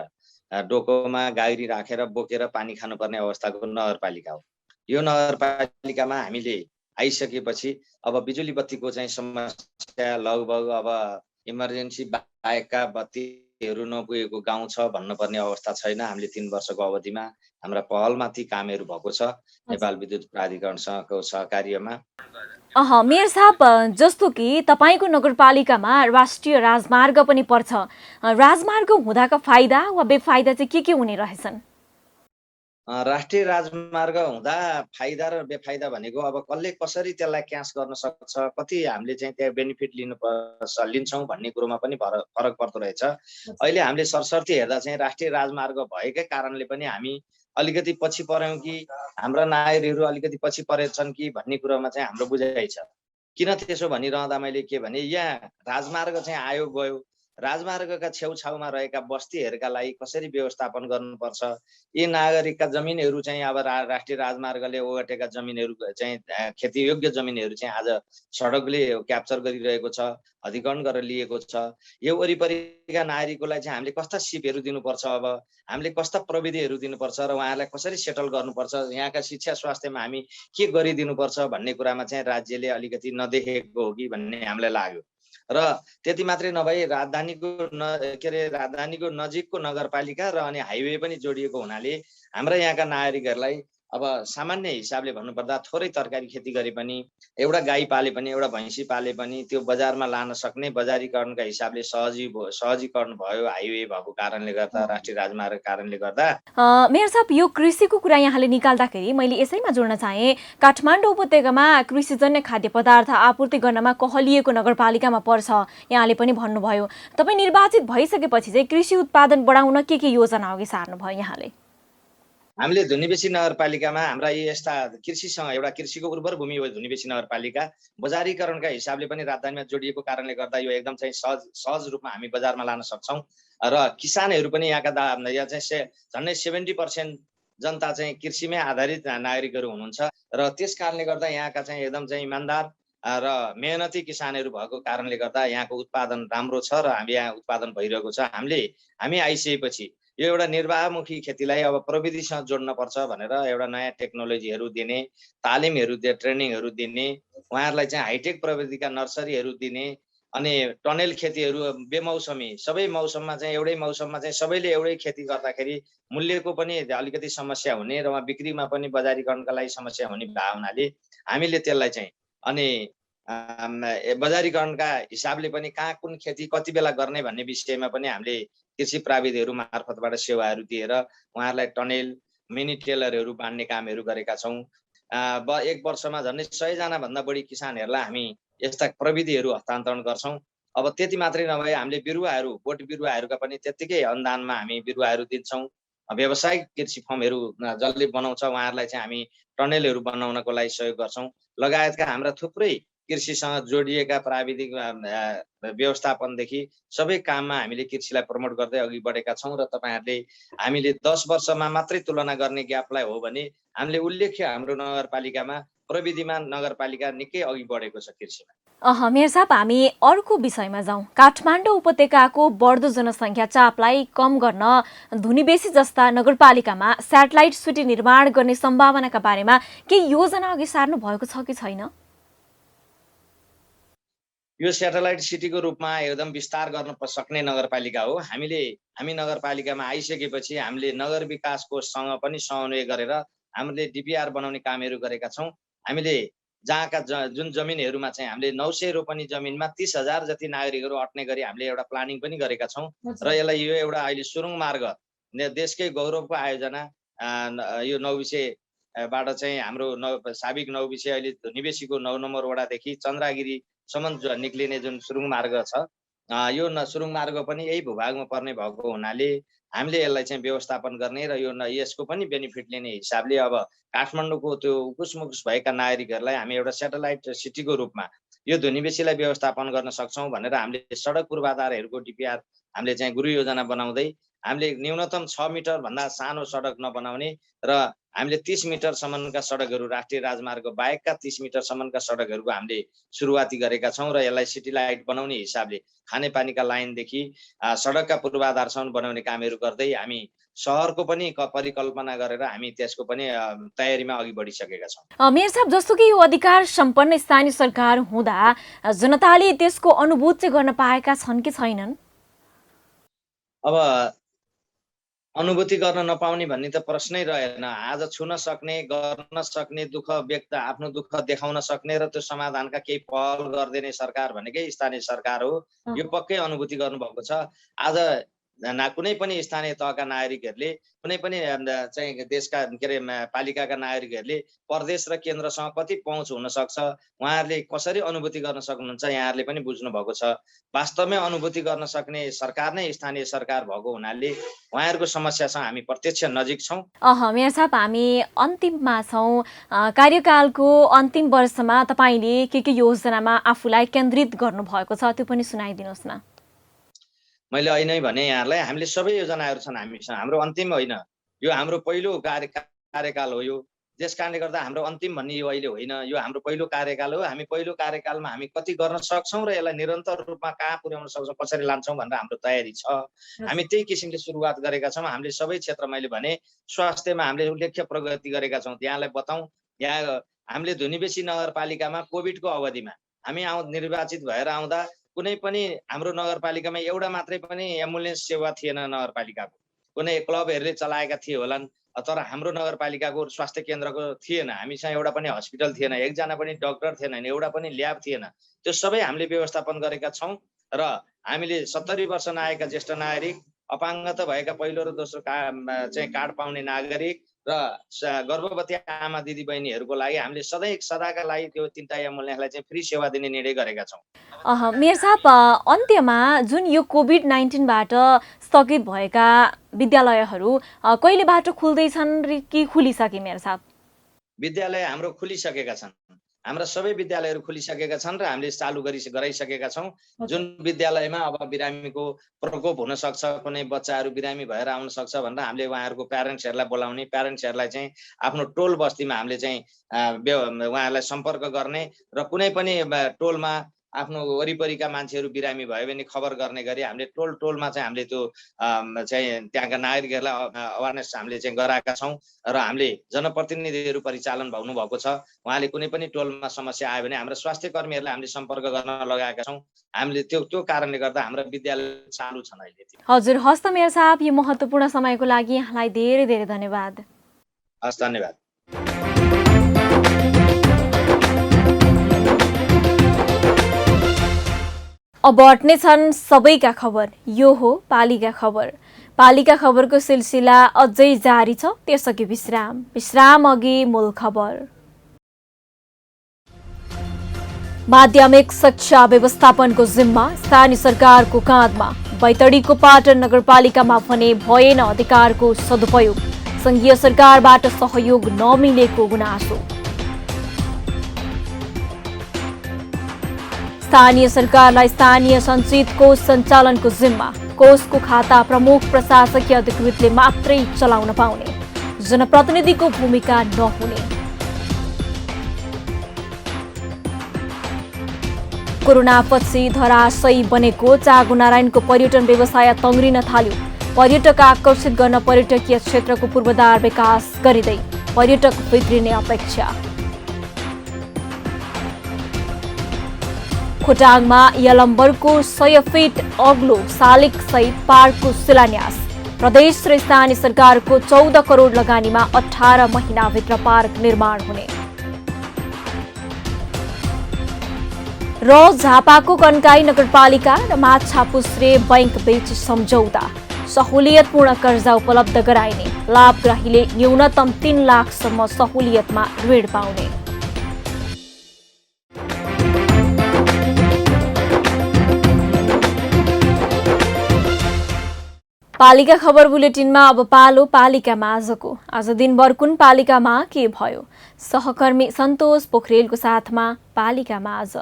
O: डोकोमा गाडी राखेर बोकेर पानी खानुपर्ने अवस्थाको नगरपालिका हो। यो नगरपालिकामा हामीले आइसकेपछि अब बिजुली बत्तीको चाहिँ समस्या लगभग अब इमर्जेन्सी बाहेकका बत्तीहरू नपुगेको गाउँ छ भन्नुपर्ने अवस्था छैन। हामीले 3 वर्षको अवधिमा हाम्रा पहलमाथि कामहरू भएको छ नेपाल विद्युत प्राधिकरणसँगको सहकार्यमा।
A: मेयर साहब, जस्तो कि तपाईँको नगरपालिकामा राष्ट्रिय राजमार्ग पनि पर्छ, राजमार्ग हुँदाका फाइदा वा बेफाइदा चाहिँ के हुने रहेछन्?
O: राष्ट्रिय राजमार्ग हुँदा फाइदा र बेफाइदा भनेको अब कसले कसरी त्यसलाई क्यास गर्न सक्छ, कति हामीले चाहिँ त्यहाँ बेनिफिट लिन्छौँ भन्ने कुरोमा पनि फरक पर्दो रहेछ। अहिले हामीले सरसर्ती हेर्दा चाहिँ राष्ट्रिय राजमार्ग भएकै कारणले पनि हामी अलिकति पछि पऱ्यौँ कि हाम्रा नागरिकहरू अलिकति पछि परेछन् कि भन्ने कुरोमा चाहिँ हाम्रो बुझाइ छ। किन त्यसो भनिरहँदा मैले के भने यहाँ राजमार्ग चाहिँ आयो गयो, राजमार्गका छेउछाउमा रहेका बस्तीहरूका लागि कसरी व्यवस्थापन गर्नुपर्छ, यी नागरिकका जमिनहरू चाहिँ अब राष्ट्रिय राजमार्गले ओगटेका जमिनहरू चाहिँ खेतीयोग्य जमिनहरू चाहिँ आज सडकले क्याप्चर गरिरहेको छ, अधिग्रहण गरेर लिएको छ। यो वरिपरिका नागरिकलाई चाहिँ हामीले कस्ता सिपहरू दिनुपर्छ, अब हामीले कस्ता प्रविधिहरू दिनुपर्छ र उहाँहरूलाई कसरी सेटल गर्नुपर्छ, यहाँका शिक्षा स्वास्थ्यमा हामी के गरिदिनुपर्छ भन्ने कुरामा चाहिँ राज्यले अलिकति नदेखेको हो कि भन्ने हामीलाई लाग्यो। र त्यति मात्रै नभई राजधानीको नजिकको नगरपालिका र अनि हाइवे पनि जोडिएको हुनाले हाम्रा यहाँका नागरिकहरूलाई अब सामान्य हिसाबले भन्नुपर्दा थोरै तरकारी खेती गरे पनि, एउटा गाई पाले पनि, एउटा भैँसी पाले पनि त्यो बजारमा लान सक्ने बजारीकरणका हिसाबले सहजीकरण भयो हाइवे भएको कारणले गर्दा, राष्ट्रिय राजमार्गको कारणले गर्दा।
A: मेयर साहब, यो कृषिको कुरा यहाँले निकाल्दाखेरि मैले यसैमा जोड्न चाहे, काठमाडौँ उपत्यकामा कृषिजन्य खाद्य पदार्थ आपूर्ति गर्नमा कहलिएको नगरपालिकामा पर्छ, यहाँले पनि भन्नुभयो। तपाईँ निर्वाचित भइसकेपछि चाहिँ कृषि उत्पादन बढाउन के योजना अघि सार्नुभयो यहाँले?
O: हामीले धुनीबेसी नगरपालिकामा हाम्रा यस्ता कृषिसँग एउटा कृषिको उर्वर भूमि हो धुनीबेसी नगरपालिका, बजारीकरणका हिसाबले पनि राजधानीमा जोडिएको कारणले गर्दा यो एकदम चाहिँ सहज रूपमा हामी बजारमा लान सक्छौँ र किसानहरू पनि यहाँका यहाँ चाहिँ झन्डै 70% जनता चाहिँ कृषिमै आधारित नागरिकहरू हुनुहुन्छ र त्यस कारणले गर्दा यहाँका चाहिँ एकदम चाहिँ इमान्दार र मेहनती किसानहरू भएको कारणले गर्दा यहाँको उत्पादन राम्रो छ र हामी यहाँ उत्पादन भइरहेको छ। हामी आइसकेपछि यो एउटा निर्वाहमुखी खेतीलाई अब प्रविधिसँग जोड्नुपर्छ भनेर एउटा नयाँ टेक्नोलोजीहरू दिने, तालिमहरू ट्रेनिङहरू दिने, उहाँहरूलाई चाहिँ हाइटेक प्रविधिका नर्सरीहरू दिने, अनि टनेल खेतीहरू बेमौसमी सबै मौसममा चाहिँ एउटै मौसममा चाहिँ सबैले एउटै खेती गर्दाखेरि मूल्यको पनि अलिकति समस्या हुने र उहाँ बिक्रीमा पनि बजारीकरणका लागि समस्या हुने भए हुनाले हामीले त्यसलाई चाहिँ अनि बजारीकरणका हिसाबले पनि कहाँ कुन खेती कति बेला गर्ने भन्ने विषयमा पनि हामीले कृषि प्राविधिहरू मार्फतबाट सेवाहरू दिएर उहाँहरूलाई टनेल मिनी टेलरहरू बाँड्ने कामहरू गरेका छौँ। एक वर्षमा झन्डै 100 जना भन्दा बढी किसानहरूलाई हामी यस्ता प्रविधिहरू हस्तान्तरण गर्छौँ। अब त्यति मात्रै नभए हामीले बिरुवाहरू बोट बिरुवाहरूका पनि त्यत्तिकै अनुदानमा हामी बिरुवाहरू दिन्छौँ। व्यावसायिक कृषि फर्महरू जसले बनाउँछ उहाँहरूलाई चाहिँ हामी टनेलहरू बनाउनको लागि सहयोग गर्छौँ लगायतका हाम्रा थुप्रै कृषिसँग जोडिएका प्राविधिक व्यवस्थापनदेखि सबै काममा हामीले कृषिलाई प्रमोट गर्दै अघि बढेका छौँ र तपाईँहरूले हामीले 10 वर्षमा मात्रै तुलना गर्ने ग्यापलाई हो भने हामीले उल्लेख्य हाम्रो नगरपालिकामा प्रविधिमा नगरपालिका निकै अघि बढेको छ कृषिमा।
A: मेयर साहब, हामी अर्को विषयमा जाउँ। काठमाडौँ उपत्यकाको बढ्दो जनसङ्ख्या चापलाई कम गर्न धुनीबेसी जस्ता नगरपालिकामा स्याटेलाइट सिटी निर्माण गर्ने सम्भावनाका बारेमा केही योजना अघि सार्नु भएको छ कि छैन?
O: यो स्याटेलाइट सिटीको रूपमा एकदम विस्तार गर्न सक्ने नगरपालिका हो। हामी नगरपालिकामा आइसकेपछि हामीले नगर विकास कोषसँग पनि समन्वय गरेर हामीले डिपिआर बनाउने कामहरू गरेका छौँ। हामीले जहाँका जुन जमिनहरूमा चाहिँ हामीले 900 रोपनी जमिनमा 30,000 जति नागरिकहरू अट्ने गरी हामीले एउटा प्लानिङ पनि गरेका छौँ र यसलाई यो एउटा अहिले सुरुङ मार्ग देशकै गौरवको आयोजना यो नौबिसेबाट चाहिँ हाम्रो साबिक नौबिसे अहिले निवेशीको 9 नम्बर वडादेखि चन्द्रागिरीसम्म निक्लिने जुन सुरुङ मार्ग छ, यो सुरुङ मार्ग पनि यही भूभागमा पर्ने भएको हुनाले हामीले यसलाई चाहिँ व्यवस्थापन गर्ने र यसको पनि बेनिफिट लिने हिसाबले अब काठमाडौँको त्यो उकुस भएका नागरिकहरूलाई हामी एउटा स्याटेलाइट सिटीको रूपमा यो ध्वनिबेसीलाई व्यवस्थापन गर्न सक्छौँ भनेर हामीले सडक पूर्वाधारहरूको डिपिआर हामीले चाहिँ गुरु योजना बनाउँदै हामीले न्यूनतम 6 मिटर भन्दा सानो सडक नबनाउने र हामीले 30 मिटरसम्मका सडकहरू राष्ट्रिय राजमार्ग बाहेकका 30 मिटरसम्मका सडकहरूको हामीले सुरुवाती गरेका छौँ र यसलाई सिटी लाइट बनाउने हिसाबले खानेपानीका लाइनदेखि सडकका पूर्वाधारसम्म बनाउने कामहरू गर्दै हामी सहरको पनि परिकल्पना गरेर हामी त्यसको पनि तयारीमा अघि बढिसकेका छौँ।
A: मेयर साहब, जस्तो कि यो अधिकार सम्पन्न स्थानीय सरकार हुँदा जनताले त्यसको अनुभूति चाहिँ गर्न पाएका छन् कि छैनन्?
O: अब अनुभूति गर्न नपाउने भन्ने त प्रश्नै रहेन। आज छुन सक्ने, गर्न सक्ने, दुःख व्यक्त आफ्नो दुःख देखाउन सक्ने र त्यो समाधानका केही पहल गरिदिने सरकार भनेकै स्थानीय सरकार हो। यो पक्कै अनुभूति गर्नुभएको छ। आज कुनै पनि स्थानीय तहका नागरिकहरूले कुनै पनि चाहिँ देशका के अरे पालिकाका नागरिकहरूले प्रदेश र केन्द्रसँग कति पहुँच हुन सक्छ, उहाँहरूले कसरी अनुभूति गर्न सक्नुहुन्छ, यहाँहरूले पनि बुझ्नु भएको छ। वास्तवमै अनुभूति गर्न सक्ने सरकार नै स्थानीय सरकार भएको हुनाले उहाँहरूको समस्यासँग हामी प्रत्यक्ष नजिक छौँ।
A: मेयर साहब, हामी अन्तिममा छौँ। कार्यकालको अन्तिम वर्षमा तपाईँले के योजनामा आफूलाई केन्द्रित गर्नुभएको छ त्यो पनि सुनाइदिनुहोस् न।
O: मैले अहिले नै भने यहाँहरूलाई हामीले सबै योजनाहरू छन् हामीसँग। हाम्रो अन्तिम होइन, यो हाम्रो पहिलो कार्यकाल हो। यो त्यस कारणले गर्दा हाम्रो अन्तिम भन्ने यो अहिले होइन, यो हाम्रो पहिलो कार्यकाल हो। हामी पहिलो कार्यकालमा हामी कति गर्न सक्छौँ र यसलाई निरन्तर रूपमा कहाँ पुर्याउन सक्छौँ, कसरी लान्छौँ भनेर हाम्रो तयारी छ। हामी त्यही किसिमले सुरुवात गरेका छौँ। हामीले सबै क्षेत्र, मैले भने स्वास्थ्यमा हामीले उल्लेख्य प्रगति गरेका छौँ। यहाँलाई बताउँ, यहाँ हामीले धुनीबेसी नगरपालिकामा कोभिडको अवधिमा हामी निर्वाचित भएर आउँदा कुनै पनि हाम्रो नगरपालिकामा एउटा मात्रै पनि एम्बुलेन्स सेवा थिएन नगरपालिकाको। कुनै क्लबहरूले चलाएका थिए होलान्, तर हाम्रो नगरपालिकाको स्वास्थ्य केन्द्रको थिएन। हामीसँग एउटा पनि हस्पिटल थिएन, एकजना पनि डाक्टर थिएन, एउटा पनि ल्याब थिएन। त्यो सबै हामीले व्यवस्थापन गरेका छौँ र हामीले 70 वर्ष नआएका ज्येष्ठ नागरिक, अपाङ्गता भएका पहिलो र दोस्रो चाहिँ कार्ड पाउने नागरिक र गर्भवती आमा दिदी बहिनीहरूको लागि हामीले सदाका लागि त्यो 3टा एम्बुलेन्सलाई चाहिँ फ्री सेवा दिने निर्णय गरेका छौँ।
A: मेयर साहब, अन्त्यमा जुन यो कोभिड-19बाट स्थगित भएका विद्यालयहरू कहिलेबाट खुल्दैछन् कि खुलिसके मेयर साहब?
O: विद्यालय हाम्रो खुलिसकेका छन्। हाम्रा सबै विद्यालयहरू खुलिसकेका छन् र हामीले चालु गराइसकेका छौँ। जुन विद्यालयमा अब बिरामीको प्रकोप हुन सक्छ, कुनै बच्चाहरू बिरामी भएर आउन सक्छ भनेर हामीले उहाँहरूको प्यारेन्ट्सहरूलाई बोलाउने, प्यारेन्ट्सहरूलाई चाहिँ आफ्नो टोल बस्तीमा हामीले चाहिँ उहाँहरूलाई सम्पर्क गर्ने र कुनै पनि टोलमा आफ्नो वरिपरिका मान्छेहरू बिरामी भयो भने खबर गर्ने गरी हामीले टोलमा चाहिँ हामीले त्यो चाहिँ त्यहाँका नागरिकहरूलाई अवेरनेस हामीले चाहिँ गराएका छौँ र हामीले जनप्रतिनिधिहरू परिचालन हुनुभएको छ। उहाँले कुनै पनि टोलमा समस्या आयो भने हाम्रो स्वास्थ्य कर्मीहरूलाई हामीले सम्पर्क गर्न लगाएका छौँ। हामीले त्यो कारणले गर्दा हाम्रो विद्यालय चालु छन् अहिले।
A: हजुर, हस्त मेयर साहब, यो महत्त्वपूर्ण समयको लागि यहाँलाई धेरै धेरै धन्यवाद।
O: हस्, धन्यवाद।
A: अब हट्ने छन् सबैका खबर। यो हो पालिका खबर। पालिका खबरको सिलसिला अझै जारी छ, त्यसअघि विश्राम अघि मूल खबर। माध्यमिक शिक्षा व्यवस्थापनको जिम्मा स्थानीय सरकारको काँधमा। बैतडीको पाटन नगरपालिकामा भने भएन अधिकारको सदुपयोग। संघीय सरकारबाट सहयोग नमिलेको गुनासो। स्थानीय सरकारलाई स्थानीय सञ्चित कोष सञ्चालनको जिम्मा। कोषको खाता प्रमुख प्रशासकीय अधिकृतले मात्रै चलाउन पाउने। जनप्रतिनिधिको भूमिका नहुने। कोरोनापछि धराशयी बनेको चाँगुनारायणको पर्यटन व्यवसाय तङ्ग्रिन थाल्यो। पर्यटक आकर्षित गर्न पर्यटकीय क्षेत्रको पूर्वाधार विकास गरिँदै पर्यटक भित्रिने अपेक्षा। खोटाङमा यलम्बरको 100 फिट अग्लो शालिग सहित पार्कको शिलान्यास। प्रदेश र स्थानीय सरकारको 14 करोड लगानीमा 18 महिनाभित्र पार्क निर्माण हुने। र झापाको कन्काई नगरपालिका र माछापुच्छ्रे बैंक बीच सम्झौता। सहुलियतपूर्ण कर्जा उपलब्ध गराइने। लाभग्राहीले न्यूनतम 3 लाखसम्म सहुलियतमा ऋण पाउने। पालिका खबर बुलेटिनमा अब पालो पालिकामा आजको। आज दिनभर कुन पालिकामा के भयो? सहकर्मी सन्तोष पोखरेलको साथमा पालिकामा आज।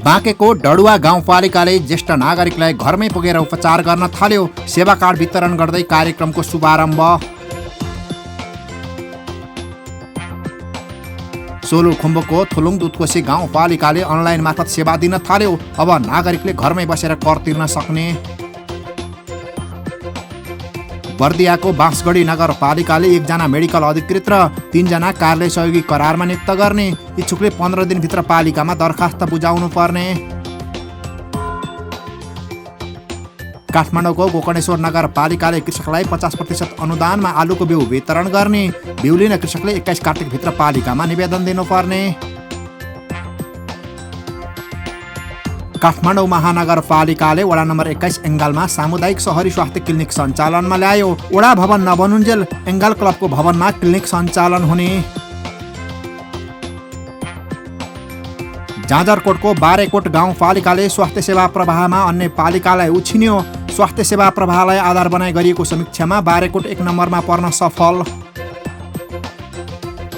P: बाँकेको डडुवा गाउँपालिकाले ज्येष्ठ नागरिकलाई घरमै पुगेर उपचार गर्न थाल्यो। सेवा कार्ड वितरण गर्दै कार्यक्रमको शुभारम्भ। सोलुखुम्बुको थुलुङ दुधकोशी गाउँपालिकाले अनलाइन मार्फत सेवा दिन थाल्यो। अब नागरिकले घरमै बसेर कर तिर्न सक्ने। बर्दियाको बाँसगढी नगरपालिकाले 1 जना मेडिकल अधिकृत र 3 जना कार्यालय सहयोगी करारमा नियुक्त गर्ने। इच्छुकले 15 दिनभित्र पालिकामा दरखास्त बुझाउनु पर्ने। काठमाडौँको गोकर्णेश्वर नगरपालिकाले कृषकलाई 50% अनुदानमा आलुको बिउ वितरण गर्ने। बिउ लिन कृषकले 21 कार्तिकभित्र पालिकामा निवेदन दिनुपर्ने। काठमाडौँ महानगरपालिकाले वडा नम्बर 21 एङ्गालमा सामुदायिक सहरी स्वास्थ्य क्लिनिक सञ्चालनमा ल्यायो। वडा भवन नबनुन्जेल एङ्गाल क्लबको भवनमा क्लिनिक सञ्चालन हुने। जाजरकोटको बारेकोट गाउँपालिकाले स्वास्थ्य सेवा प्रवाहमा अन्य पालिकालाई उछिन्यो। स्वास्थ्य सेवा प्रवाहलाई आधार बनाई गरिएको समीक्षामा बारेकोट 1 नम्बरमा पर्न सफल।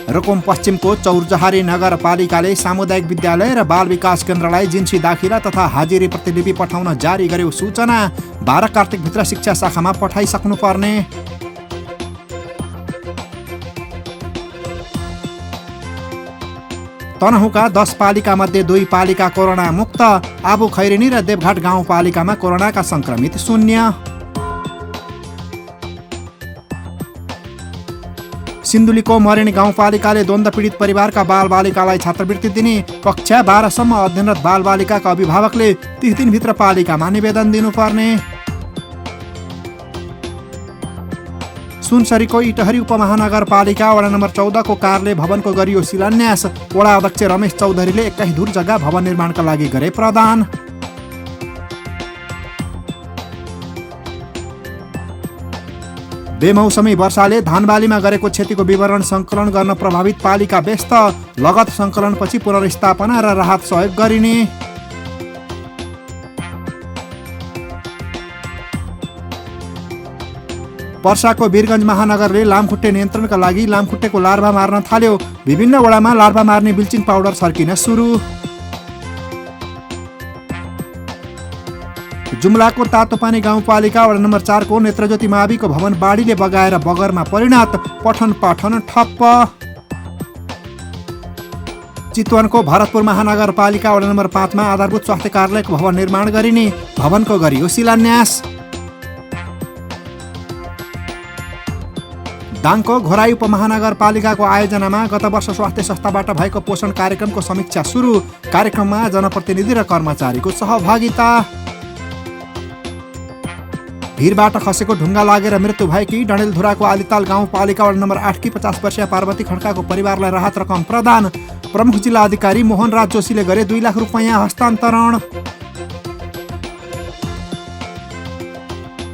P: रुकुम पश्चिमको चौरजहारी नगरपालिकाले सामुदायिक विद्यालय र बाल विकास केन्द्रलाई जिन्सी दाखिला तथा हाजिरी प्रतिलिपि पठाउन जारी गर्यो सूचना। 12 कार्तिकभित्र शिक्षा शाखामा पठाइसक्नुपर्ने। तनहुँका 10 पालिकामध्ये 2 पालिका कोरोना मुक्त। आबु खैरेनी र देवघाट गाउँपालिकामा कोरोनाका संक्रमित 0। सिन्धुलीको मरेनी गाउँपालिकाले द्वन्द्व पीडित परिवारका बालबालिकालाई छात्रवृत्ति दिने। कक्षा 12 सम्म अध्ययनरत बालबालिकाका अभिभावकले 30 दिनभित्र पालिकामा निवेदन दिनुपर्ने। सुनसरीको इटहरी उपमहानगरपालिका वडा नम्बर 14 को कार्यालय भवनको गरियो शिलान्यास। वडा अध्यक्ष रमेश चौधरीले 21 धुर जग्गा भवन निर्माणका लागि गरे प्रदान। बेमौसमी वर्षाले धानबालीमा गरेको क्षतिको विवरण सङ्कलन गर्न प्रभावित पालिका व्यस्त। लगत सङ्कलनपछि पुनर्स्थापना र राहत सहयोग गरिने। पर्साको वीरगञ्ज महानगरले लामखुट्टे नियन्त्रणका लागि लामखुट्टेको लार्भा मार्न थाल्यो। विभिन्न वडामा लार्भा मार्ने ब्लिचिङ पाउडर छर्किन सुरु। जुम्लाको तातोपानी गाउँपालिका वडा नम्बर 4 को नेत्रज्योति माविको भवन बाढीले बगाएर बगरमा परिणत। पठन पाठन ठप्प। चितवनको भरतपुर महानगरपालिका वडा नम्बर 5 मा आधारभूत स्वास्थ्य कार्यालयको भवन निर्माण गरिने, भवनको गरियो शिलान्यास। दाङको घोराई उपमहानगरपालिकाको आयोजनामा गत वर्ष स्वास्थ्य संस्थाबाट भएको पोषण कार्यक्रमको समीक्षा सुरु, कार्यक्रममा जनप्रतिनिधि र कर्मचारीको सहभागिता। भिरबाट खसेको ढुङ्गा लागेर मृत्यु भएकी डडेलधुराको आलिताल गाउँपालिका वडा नम्बर 8 की 50 वर्षीय पार्वती खड्काको परिवारलाई राहत रकम प्रदान, प्रमुख जिल्ला अधिकारी मोहन राज जोशीले गरे 2 लाख रुपैयाँ हस्तान्तरण।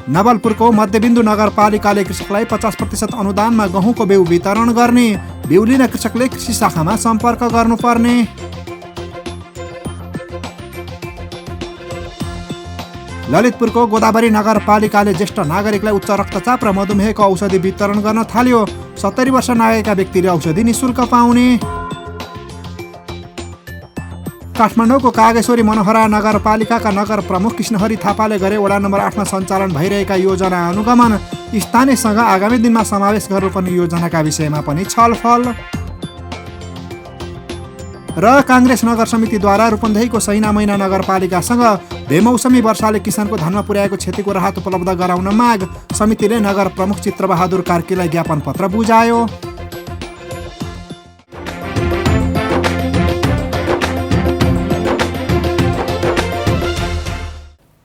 P: नवलपुरको मध्यबिन्दु नगरपालिकाले कृषकलाई 50% अनुदानमा गहुँको बिउ वितरण गर्ने, बिउ लिन कृषकले कृषि शाखामा सम्पर्क गर्नुपर्ने। ललितपुरको गोदावरी नगरपालिकाले ज्येष्ठ नागरिकलाई उच्च रक्तचाप र मधुमेहको औषधि वितरण गर्न थाल्यो, 70 वर्ष नागेका व्यक्तिले औषधि निशुल्क पाउने। काठमाडौँको कागेश्वरी मनोहरा नगरपालिकाका नगर प्रमुख कृष्णहरि थापाले गरे वडा नम्बर 8 मा सञ्चालन भइरहेका योजना अनुगमन, स्थानीयसँग आगामी दिनमा समावेश गर्नुपर्ने योजनाका विषयमा पनि छलफल। र काङ्ग्रेस नगर समितिद्वारा रूपन्देहीको सैना मैना नगरपालिकासँग बेमौसमी वर्षाले किसानको धानमा पुर्याएको क्षतिको राहत उपलब्ध गराउन माग, समितिले नगर प्रमुख चित्रबहादुर कार्कीलाई ज्ञापन पत्र बुझायो।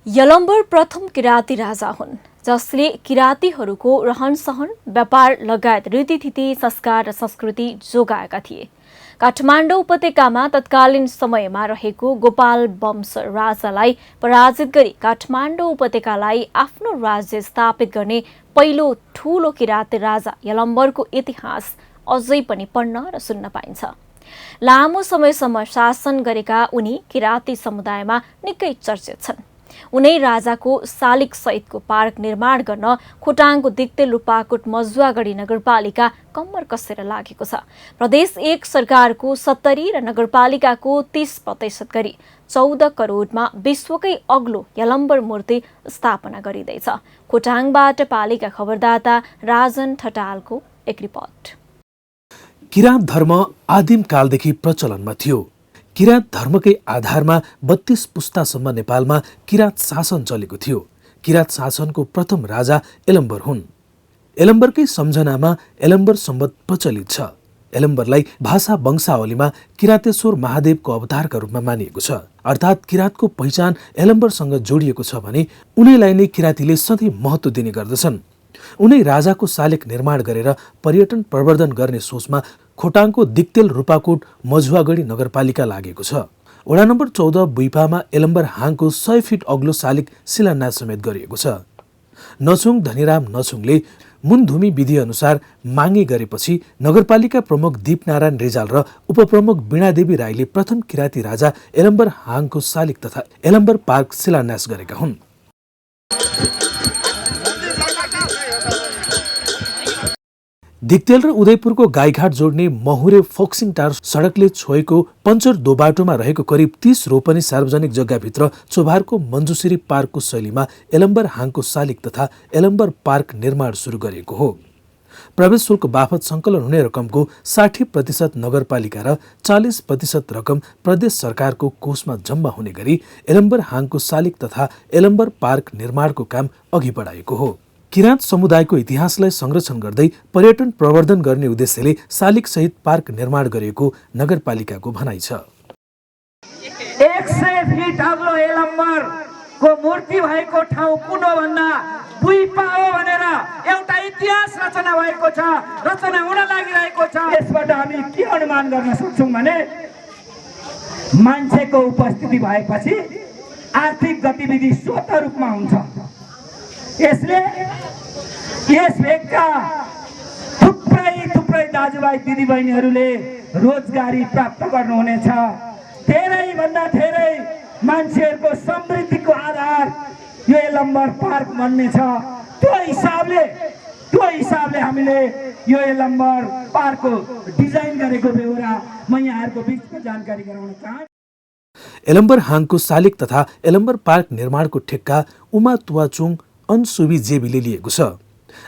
A: यलम्बर प्रथम किराँती राजा हुन् जसले किराँतीहरूको रहनसहन, व्यापार लगायत रीतिथिति, संस्कार र संस्कृति जोगाएका थिए। काठमाडौँ उपत्यकामा तत्कालीन समयमा रहेको गोपाल वंश राजालाई पराजित गरी काठमाडौँ उपत्यकालाई आफ्नो राज्य स्थापित गर्ने पहिलो ठूलो किराँती राजा यलम्बरको इतिहास अझै पनि पढ्न र सुन्न पाइन्छ। लामो समयसम्म शासन गरेका उनी किराँती समुदायमा निकै चर्चित छन्। उनै राजाको शालिग सहितको पार्क निर्माण गर्न खोटाङको दिक्तेल रूपाकोट मजुवागढी नगरपालिका कम्मर कसेर लागेको छ। प्रदेश 1 सरकारको 70 र नगरपालिकाको 30% गरी 14 करोडमा विश्वकै अग्लो यलम्बर मूर्ति स्थापना गरिँदैछ। खोटाङबाट पालिका खबरदाता राजन ठटालको एक रिपोर्ट।
F: किराँत धर्म आदिम कालदेखि प्रचलनमा थियो। किराँत धर्मकै आधारमा 32 पुस्तासम्म नेपालमा किराँत शासन चलेको थियो। किराँत शासनको प्रथम राजा यलम्बर हुन्। यलम्बरकै सम्झनामा यलम्बर सम्बत प्रचलित छ। यलम्बरलाई भाषा वंशावलीमा किरातेश्वर महादेवको अवतारका रूपमा मानिएको छ। अर्थात् किराँतको पहिचान यलम्बरसँग जोडिएको छ भने उनीलाई नै किराँतीले सधैँ महत्त्व दिने गर्दछन्। उनै राजाको शालिग निर्माण गरेर पर्यटन प्रवर्धन गर्ने सोचमा खोटाङको दिक्तेल रूपाकोट मजुवागढी नगरपालिका लागेको छ। वडा नम्बर 14 बुइपामा यलम्बर हाङको 100 फिट अग्लो शालिग शिलान्यास समेत गरिएको छ। नछुङ धनीराम नछुङले मुनधुमी विधि अनुसार मागी गरेपछि नगरपालिका प्रमुख दीपनारायण रिजाल र उपप्रमुख वीणादेवी राईले प्रथम किराँती राजा यलम्बर हाङको शालिग तथा यलम्बर पार्क शिलान्यास गरेका हुन्। दिक्तेल र उदयपुरको गाईघाट जोड्ने महुरे फोक्सिङ टार सडकले छोएको पञ्चर दोबाटोमा रहेको करिब 30 रोपनी सार्वजनिक जग्गाभित्र चोभारको मञ्जुश्री पार्कको शैलीमा यलम्बर हाङको शालिग तथा यलम्बर पार्क निर्माण सुरु गरिएको हो। प्रवेश शुल्क बापत सङ्कलन हुने रकमको 60% नगरपालिका र 40% रकम प्रदेश सरकारको कोषमा जम्मा हुने गरी यलम्बर हाङको शालिग तथा यलम्बर पार्क निर्माणको काम अघि बढाएको हो। किराँत समुदायको इतिहासलाई संरक्षण गर्दै पर्यटन प्रवर्धन गर्ने उद्देश्यले शालिग सहित पार्क निर्माण गरिएको नगरपालिकाको भनाइ छ।
Q: 100 फिट अग्लो यलम्बरको मूर्ति भएको ठाउँ कुन हो भन्दा बुइपा हो भनेर एउटा इतिहास रचना भएको छ, रचना हुन लागिरहेको छ। यसबाट हामी के अनुमान गर्न सक्छौँ भने मान्छेको उपस्थिति भएपछि आर्थिक गतिविधि स्वतः रूपमा हुन्छ। यसले यस भेगका थुप्रै दाजुभाइ दिदीबहिनीहरूले रोजगारी प्राप्त गर्नुहुनेछ। धेरैभन्दा धेरै मान्छेहरूको समृद्धिको आधार यो यलम्बर पार्क बन्नेछ। त्यो हिसाबले हामीले यो यलम्बर पार्कको डिजाइन गरेको बेहोरा म यहाँहरूको बिचमा जानकारी गराउन चाहन्छु।
F: यलम्बर हाङको शालिग तथा यलम्बर पार्क निर्माणको ठेक्का उमा तुवाचुङ अनसुबी जेबीले लिएको छ।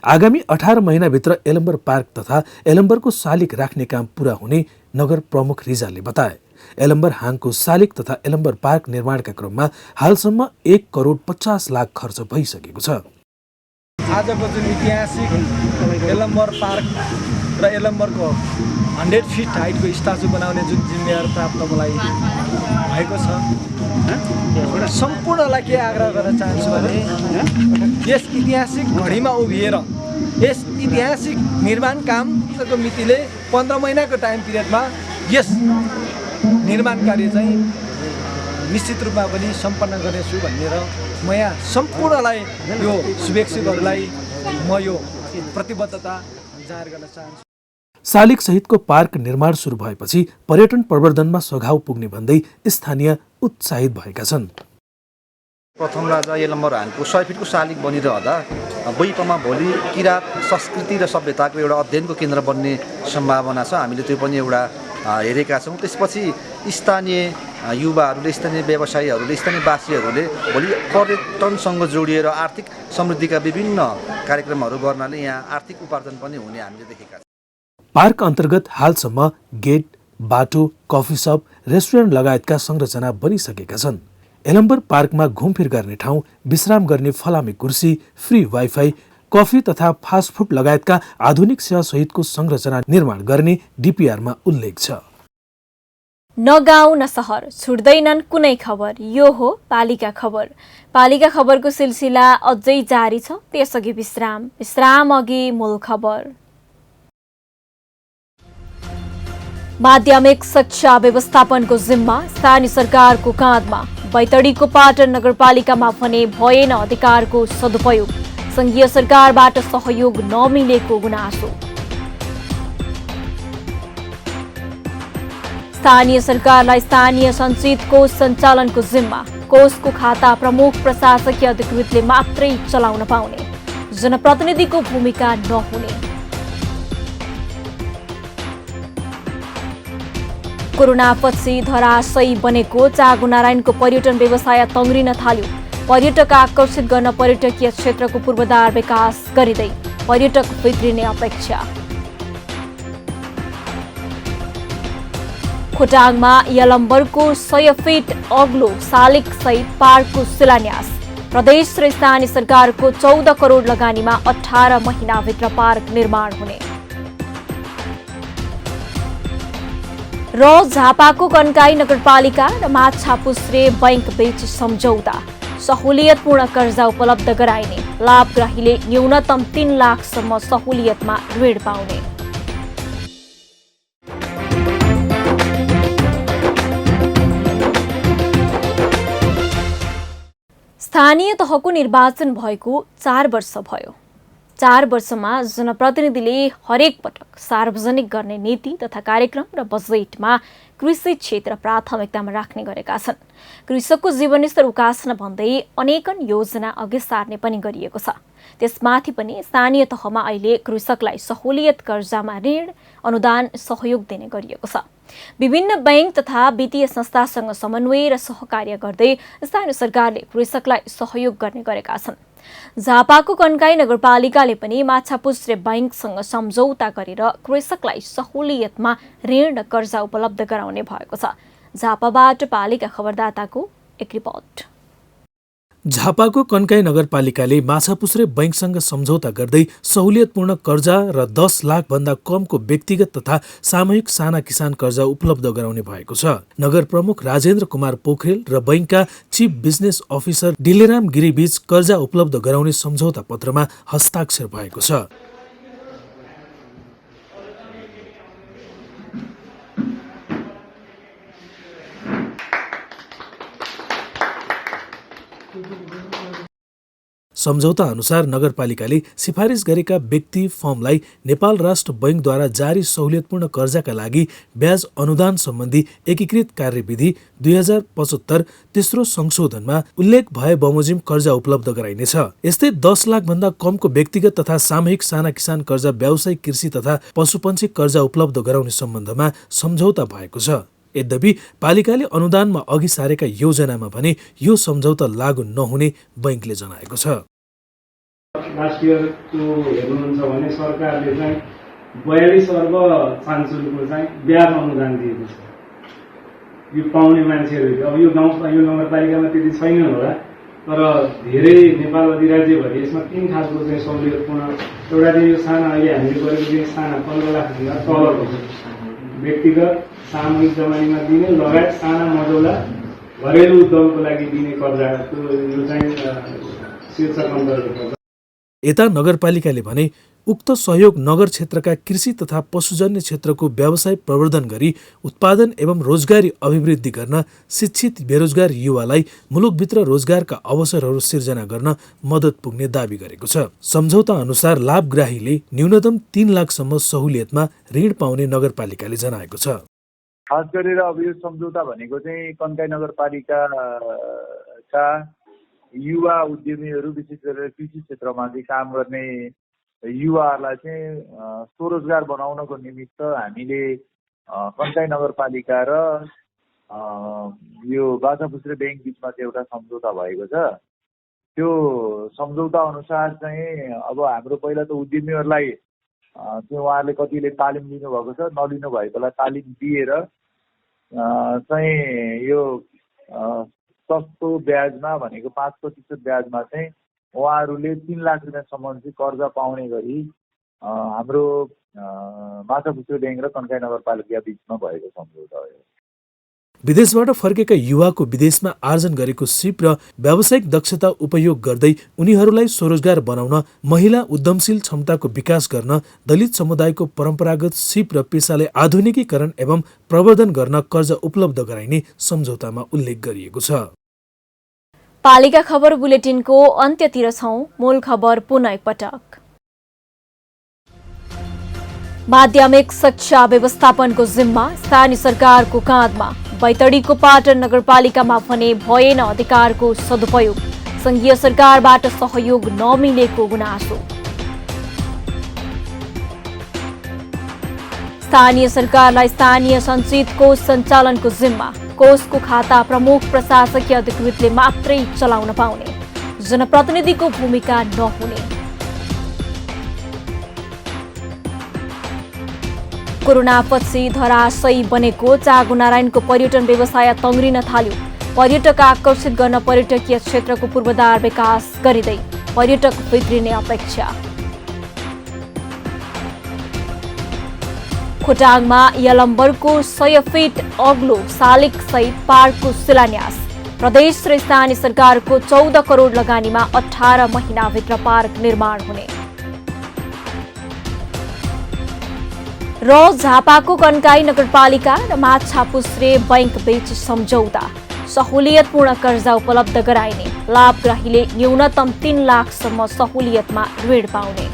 F: आगामी 18 महिनाभित्र यलम्बर पार्क तथा यलम्बरको शालिग राख्ने काम पूरा हुने नगर प्रमुख रिजालले बताए। यलम्बर हाङको शालिग तथा यलम्बर पार्क निर्माणका क्रममा हालसम्म 1 करोड 50 लाख खर्च भइसकेको छ।
R: आजको जुन ऐतिहासिक यलम्बर पार्क र यलम्बरको 100 फिट हाइटको स्ट्याचु बनाउने जुन जिम्मेवार प्राप्त मलाई भएको छ, सम्पूर्णलाई के आग्रह गर्न चाहन्छु भने यस ऐतिहासिक घडीमा उभिएर यस ऐतिहासिक निर्माण कामको मितिले 15 महिनाको टाइम पिरियडमा यस निर्माण कार्य चाहिँ निश्चित रूपमा पनि सम्पन्न गर्नेछु भनेर म यहाँ सम्पूर्णलाई यो शुभेच्छुकहरूलाई म यो प्रतिबद्धता जाहेर गर्न चाहन्छु।
F: शालिग सहितको पार्क निर्माण सुरु भएपछि पर्यटन प्रवर्धनमा सघाउ पुग्ने भन्दै स्थानीय उत्साहित भएका छन्।
S: प्रथम राजा यलम्बर हाङको 100 फिटको शालिग बनिरहँदा बैपमा भोलि किराँत संस्कृति र सभ्यताको एउटा अध्ययनको केन्द्र बन्ने सम्भावना छ। हामीले त्यो पनि एउटा हेरेका छौँ। त्यसपछि स्थानीय युवाहरूले, स्थानीय व्यवसायीहरूले, स्थानीय वासीहरूले भोलि पर्यटनसँग जोडिएर आर्थिक समृद्धिका विभिन्न कार्यक्रमहरू गर्नाले यहाँ आर्थिक उपार्जन पनि हुने हामीले देखेका छौँ।
F: पार्क अन्तर्गत हालसम्म गेट, बाटो, कफी सप, रेस्टुरेन्ट लगायतका संरचना बनिसकेका छन्। यलम्बर पार्कमा घुमफिर गर्ने ठाउँ, विश्राम गर्ने फलामे कुर्सी, फ्री वाइफाई, कफी तथा फास्टफुड लगायतका आधुनिक सेवा सहितको संरचना निर्माण गर्ने डीपीआरमा उल्लेख छ।
A: न गाउँ न सहर छुट्दैनन् कुनै खबर। यो हो पालिका खबर। पालिका खबरको सिलसिला अझै जारी छ। त्यसअघि विश्राम अघि मूल खबर। माध्यमिक शिक्षा व्यवस्थापनको जिम्मा स्थानीय सरकारको काँधमा। बैतडीको पाटन नगरपालिकामा भने भएन अधिकारको सदुपयोग। संघीय सरकारबाट सहयोग नमिलेको गुनासो। स्थानीय सरकारलाई स्थानीय सञ्चित कोष सञ्चालनको जिम्मा। कोषको खाता प्रमुख प्रशासकीय अधिकृतले मात्रै चलाउन पाउने। जनप्रतिनिधिको भूमिका नहुने। कोरोनापछि धराशयी बनेको चागुनारायणको पर्यटन व्यवसाय तङ्ग्रिन थाल्यो। पर्यटक आकर्षित गर्न पर्यटकीय क्षेत्रको पूर्वाधार विकास गरिँदै पर्यटक भित्रिने अपेक्षा। खोटाङमा यलम्बरको 100 फिट अग्लो शालिग सहित पार्कको शिलान्यास। प्रदेश र स्थानीय सरकारको 14 करोड लगानीमा 18 महिनाभित्र पार्क निर्माण हुने। र झापाको कन्काई नगरपालिका र माछापुच्छ्रे बैंक बीच सम्झौता। सहुलियतपूर्ण कर्जा उपलब्ध गराइने। लाभग्राहीले न्यूनतम 3 लाखसम्म सहुलियतमा ऋण पाउने। स्थानीय तहको निर्वाचन भएको 4 वर्ष भयो। 4 वर्षमा जनप्रतिनिधिले हरेक पटक सार्वजनिक गर्ने नीति तथा कार्यक्रम र बजेटमा कृषि क्षेत्र प्राथमिकतामा राख्ने गरेका छन्। कृषकको जीवनस्तर उकास्न भन्दै अनेकन योजना अघि सार्ने पनि गरिएको छ। त्यसमाथि पनि स्थानीय तहमा अहिले कृषकलाई सहुलियत कर्जामा ऋण अनुदान सहयोग दिने गरिएको छ। विभिन्न बैंक तथा वित्तीय संस्थासँग समन्वय र सहकार्य गर्दै स्थानीय सरकारले कृषकलाई सहयोग गर्ने गरेका छन्। झापाको कन्काई नगरपालिकाले पनि माछापुच्छ्रे बैंकसँग सम्झौता गरेर कृषकलाई सहुलियतमा ऋण र कर्जा उपलब्ध गराउने भएको छ। झापाबाट पालिका खबरदाताको एक रिपोर्ट।
F: झापाको कन्काई नगरपालिकाले माछापुच्छ्रे बैंकसँग सम्झौता गर्दै सहुलियतपूर्ण कर्जा र 10 लाख भन्दा कमको व्यक्तिगत तथा सामूहिक साना किसान कर्जा उपलब्ध गराउने भएको छ। नगर प्रमुख राजेन्द्र कुमार पोखरेल र बैंकका चीफ बिजनेस अफिसर डिलेराम गिरीबीच कर्जा उपलब्ध गराउने सम्झौता पत्रमा हस्ताक्षर भएको छ। सम्झौता अनुसार नगरपालिकाले सिफारिस गरेका व्यक्ति फर्मलाई नेपाल राष्ट्र बैंकद्वारा जारी सहुलियतपूर्ण कर्जाका लागि ब्याज अनुदान सम्बन्धी एकीकृत कार्यविधि 2075 तेस्रो संशोधनमा उल्लेख भए बमोजिम कर्जा उपलब्ध गराइनेछ। यस्तै 10 लाख भन्दा कमको व्यक्तिगत तथा सामूहिक साना किसान कर्जा, व्यावसायिक कृषि तथा पशुपन्छी कर्जा उपलब्ध गराउने सम्बन्धमा सम्झौता भएको छ। यद्यपि पालिकाले अनुदानमा अघि सारेका योजनामा भने यो सम्झौता लागू नहुने बैंकले जनाएको छ।
T: लास्ट इयरको हेर्नुहुन्छ भने सरकारले चाहिँ 42 अर्ब चान्चुलको चाहिँ ब्याज अनुदान दिएको छ यो पाउने मान्छेहरू। अब यो नगरपालिकामा त्यति छैन होला, तर धेरै नेपाल अधिराज्यभरि यसमा 3 खालको चाहिँ सहुलियतपूर्ण एउटा चाहिँ यो साना अहिले हामीले गरेको चाहिँ साना 15 लाखभन्दा तलको व्यक्तिगत सामूहिक जमानीमा दिने लगायत साना मझौला घरेलु उद्योगको लागि दिने कर्जाको यो चाहिँ शीर्षक अन्तर्गत।
F: यता नगरपालिकाले भने उक्त सहयोग नगर क्षेत्रका कृषि तथा पशुजन्य क्षेत्रको व्यवसाय प्रवर्धन गरी उत्पादन एवं रोजगारी अभिवृद्धि गर्न शिक्षित बेरोजगार युवालाई मुलुकभित्र रोजगारका अवसरहरू सिर्जना गर्न मद्दत पुग्ने दावी गरेको छ। सम्झौता अनुसार लाभग्राहीले न्यूनतम 3 लाखसम्म सहुलियतमा ऋण पाउने नगरपालिकाले जनाएको छ।
U: खास गरेर अब यो सम्झौता भनेको चाहिँ कन्काई नगरपालिकाका युवा उद्यमीहरू विशेष गरेर कृषि क्षेत्रमा चाहिँ काम गर्ने युवाहरूलाई चाहिँ स्वरोजगार बनाउनको निमित्त हामीले कन्काई नगरपालिका र यो बाछापुछ्रे ब्याङ्क बिचमा चाहिँ एउटा सम्झौता भएको छ। त्यो सम्झौता अनुसार चाहिँ अब हाम्रो पहिला त उद्यमीहरूलाई चाहिँ उहाँहरूले कतिले तालिम लिनुभएको छ, नलिनु भएकोलाई तालिम दिएर चाहिँ यो सस्तो ब्याजमा भनेको 5% ब्याजमा चाहिँ उहाँहरूले 3 लाख रुपियाँसम्म चाहिँ कर्जा पाउने गरी हाम्रो माछापुछ्रे ब्याङ्क र कन्काई नगरपालिका बिचमा भएको सम्झौता हो।
F: विदेशबाट फर्केका युवाको विदेशमा आर्जन गरेको सिप र व्यावसायिक दक्षता उपयोग गर्दै उनीहरूलाई स्वरोजगार बनाउन, महिला उद्यमशील क्षमताको विकास गर्न, दलित समुदायको परम्परागत सिप र पेसालाई आधुनिकीकरण एवं प्रवर्धन गर्न कर्जा उपलब्ध गराइने सम्झौतामा उल्लेख गरिएको छ।
A: पालिका खबर बुलेटिनको अन्त्यतिर छौं। मूल खबर पुनः एकपटक। माध्यमिक शिक्षा व्यवस्थापनको जिम्मा स्थानीय सरकारको काँधमा। बैतडीको पाटन नगरपालिकामा भने भएन अधिकारको सदुपयोग। संघीय सरकारबाट सहयोग नमिलेको गुनासो। स्थानीय सरकारलाई स्थानीय सञ्चित कोष सञ्चालनको जिम्मा। कोषको खाता प्रमुख प्रशासकीय अधिकृतले मात्रै चलाउन पाउने। जनप्रतिनिधिको भूमिका नहुने। कोरोनापछि धराशयी बनेको चाँगुनारायणको पर्यटन व्यवसाय तङ्ग्रिन थाल्यो। पर्यटक आकर्षित गर्न पर्यटकीय क्षेत्रको पूर्वाधार विकास गरिँदै पर्यटक भित्रिने अपेक्षा। खोटाङमा यलम्बरको 100 फिट अग्लो शालिग सहित पार्कको शिलान्यास। प्रदेश र स्थानीय सरकारको 14 करोड लगानीमा 18 महिनाभित्र पार्क निर्माण हुने। र झापाको कन्काई नगरपालिका र माछापुछ्रे बैंक बीच सम्झौता। सहुलियतपूर्ण कर्जा उपलब्ध गराइने। लाभग्राहीले न्यूनतम 3 लाखसम्म सहुलियतमा ऋण पाउने।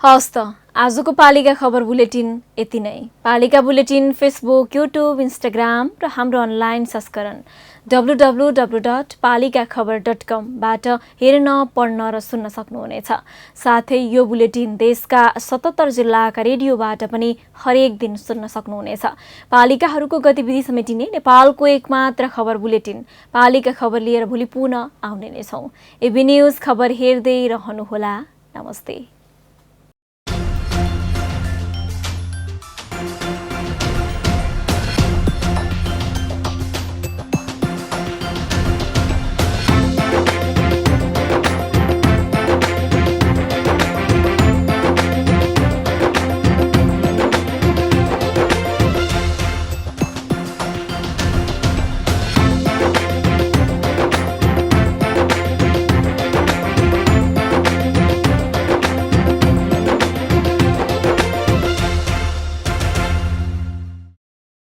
A: हवस् त आजको पालिका खबर बुलेटिन यति नै। पालिका बुलेटिन फेसबुक, युट्युब, इन्स्टाग्राम र हाम्रो अनलाइन संस्करण www.palikakhbar.com बाट हेर्न, पढ्न र सुन्न सक्नुहुनेछ। साथै यो बुलेटिन देशका 77 जिल्लाका रेडियोबाट पनि हरेक दिन सुन्न सक्नुहुनेछ। पालिकाहरूको गतिविधि समेटिने नेपालको एकमात्र खबर बुलेटिन पालिका खबर लिएर भोलि पुनः आउने नै छौं। एबी न्यूज खबर हेर्दै रहनुहोला। नमस्ते।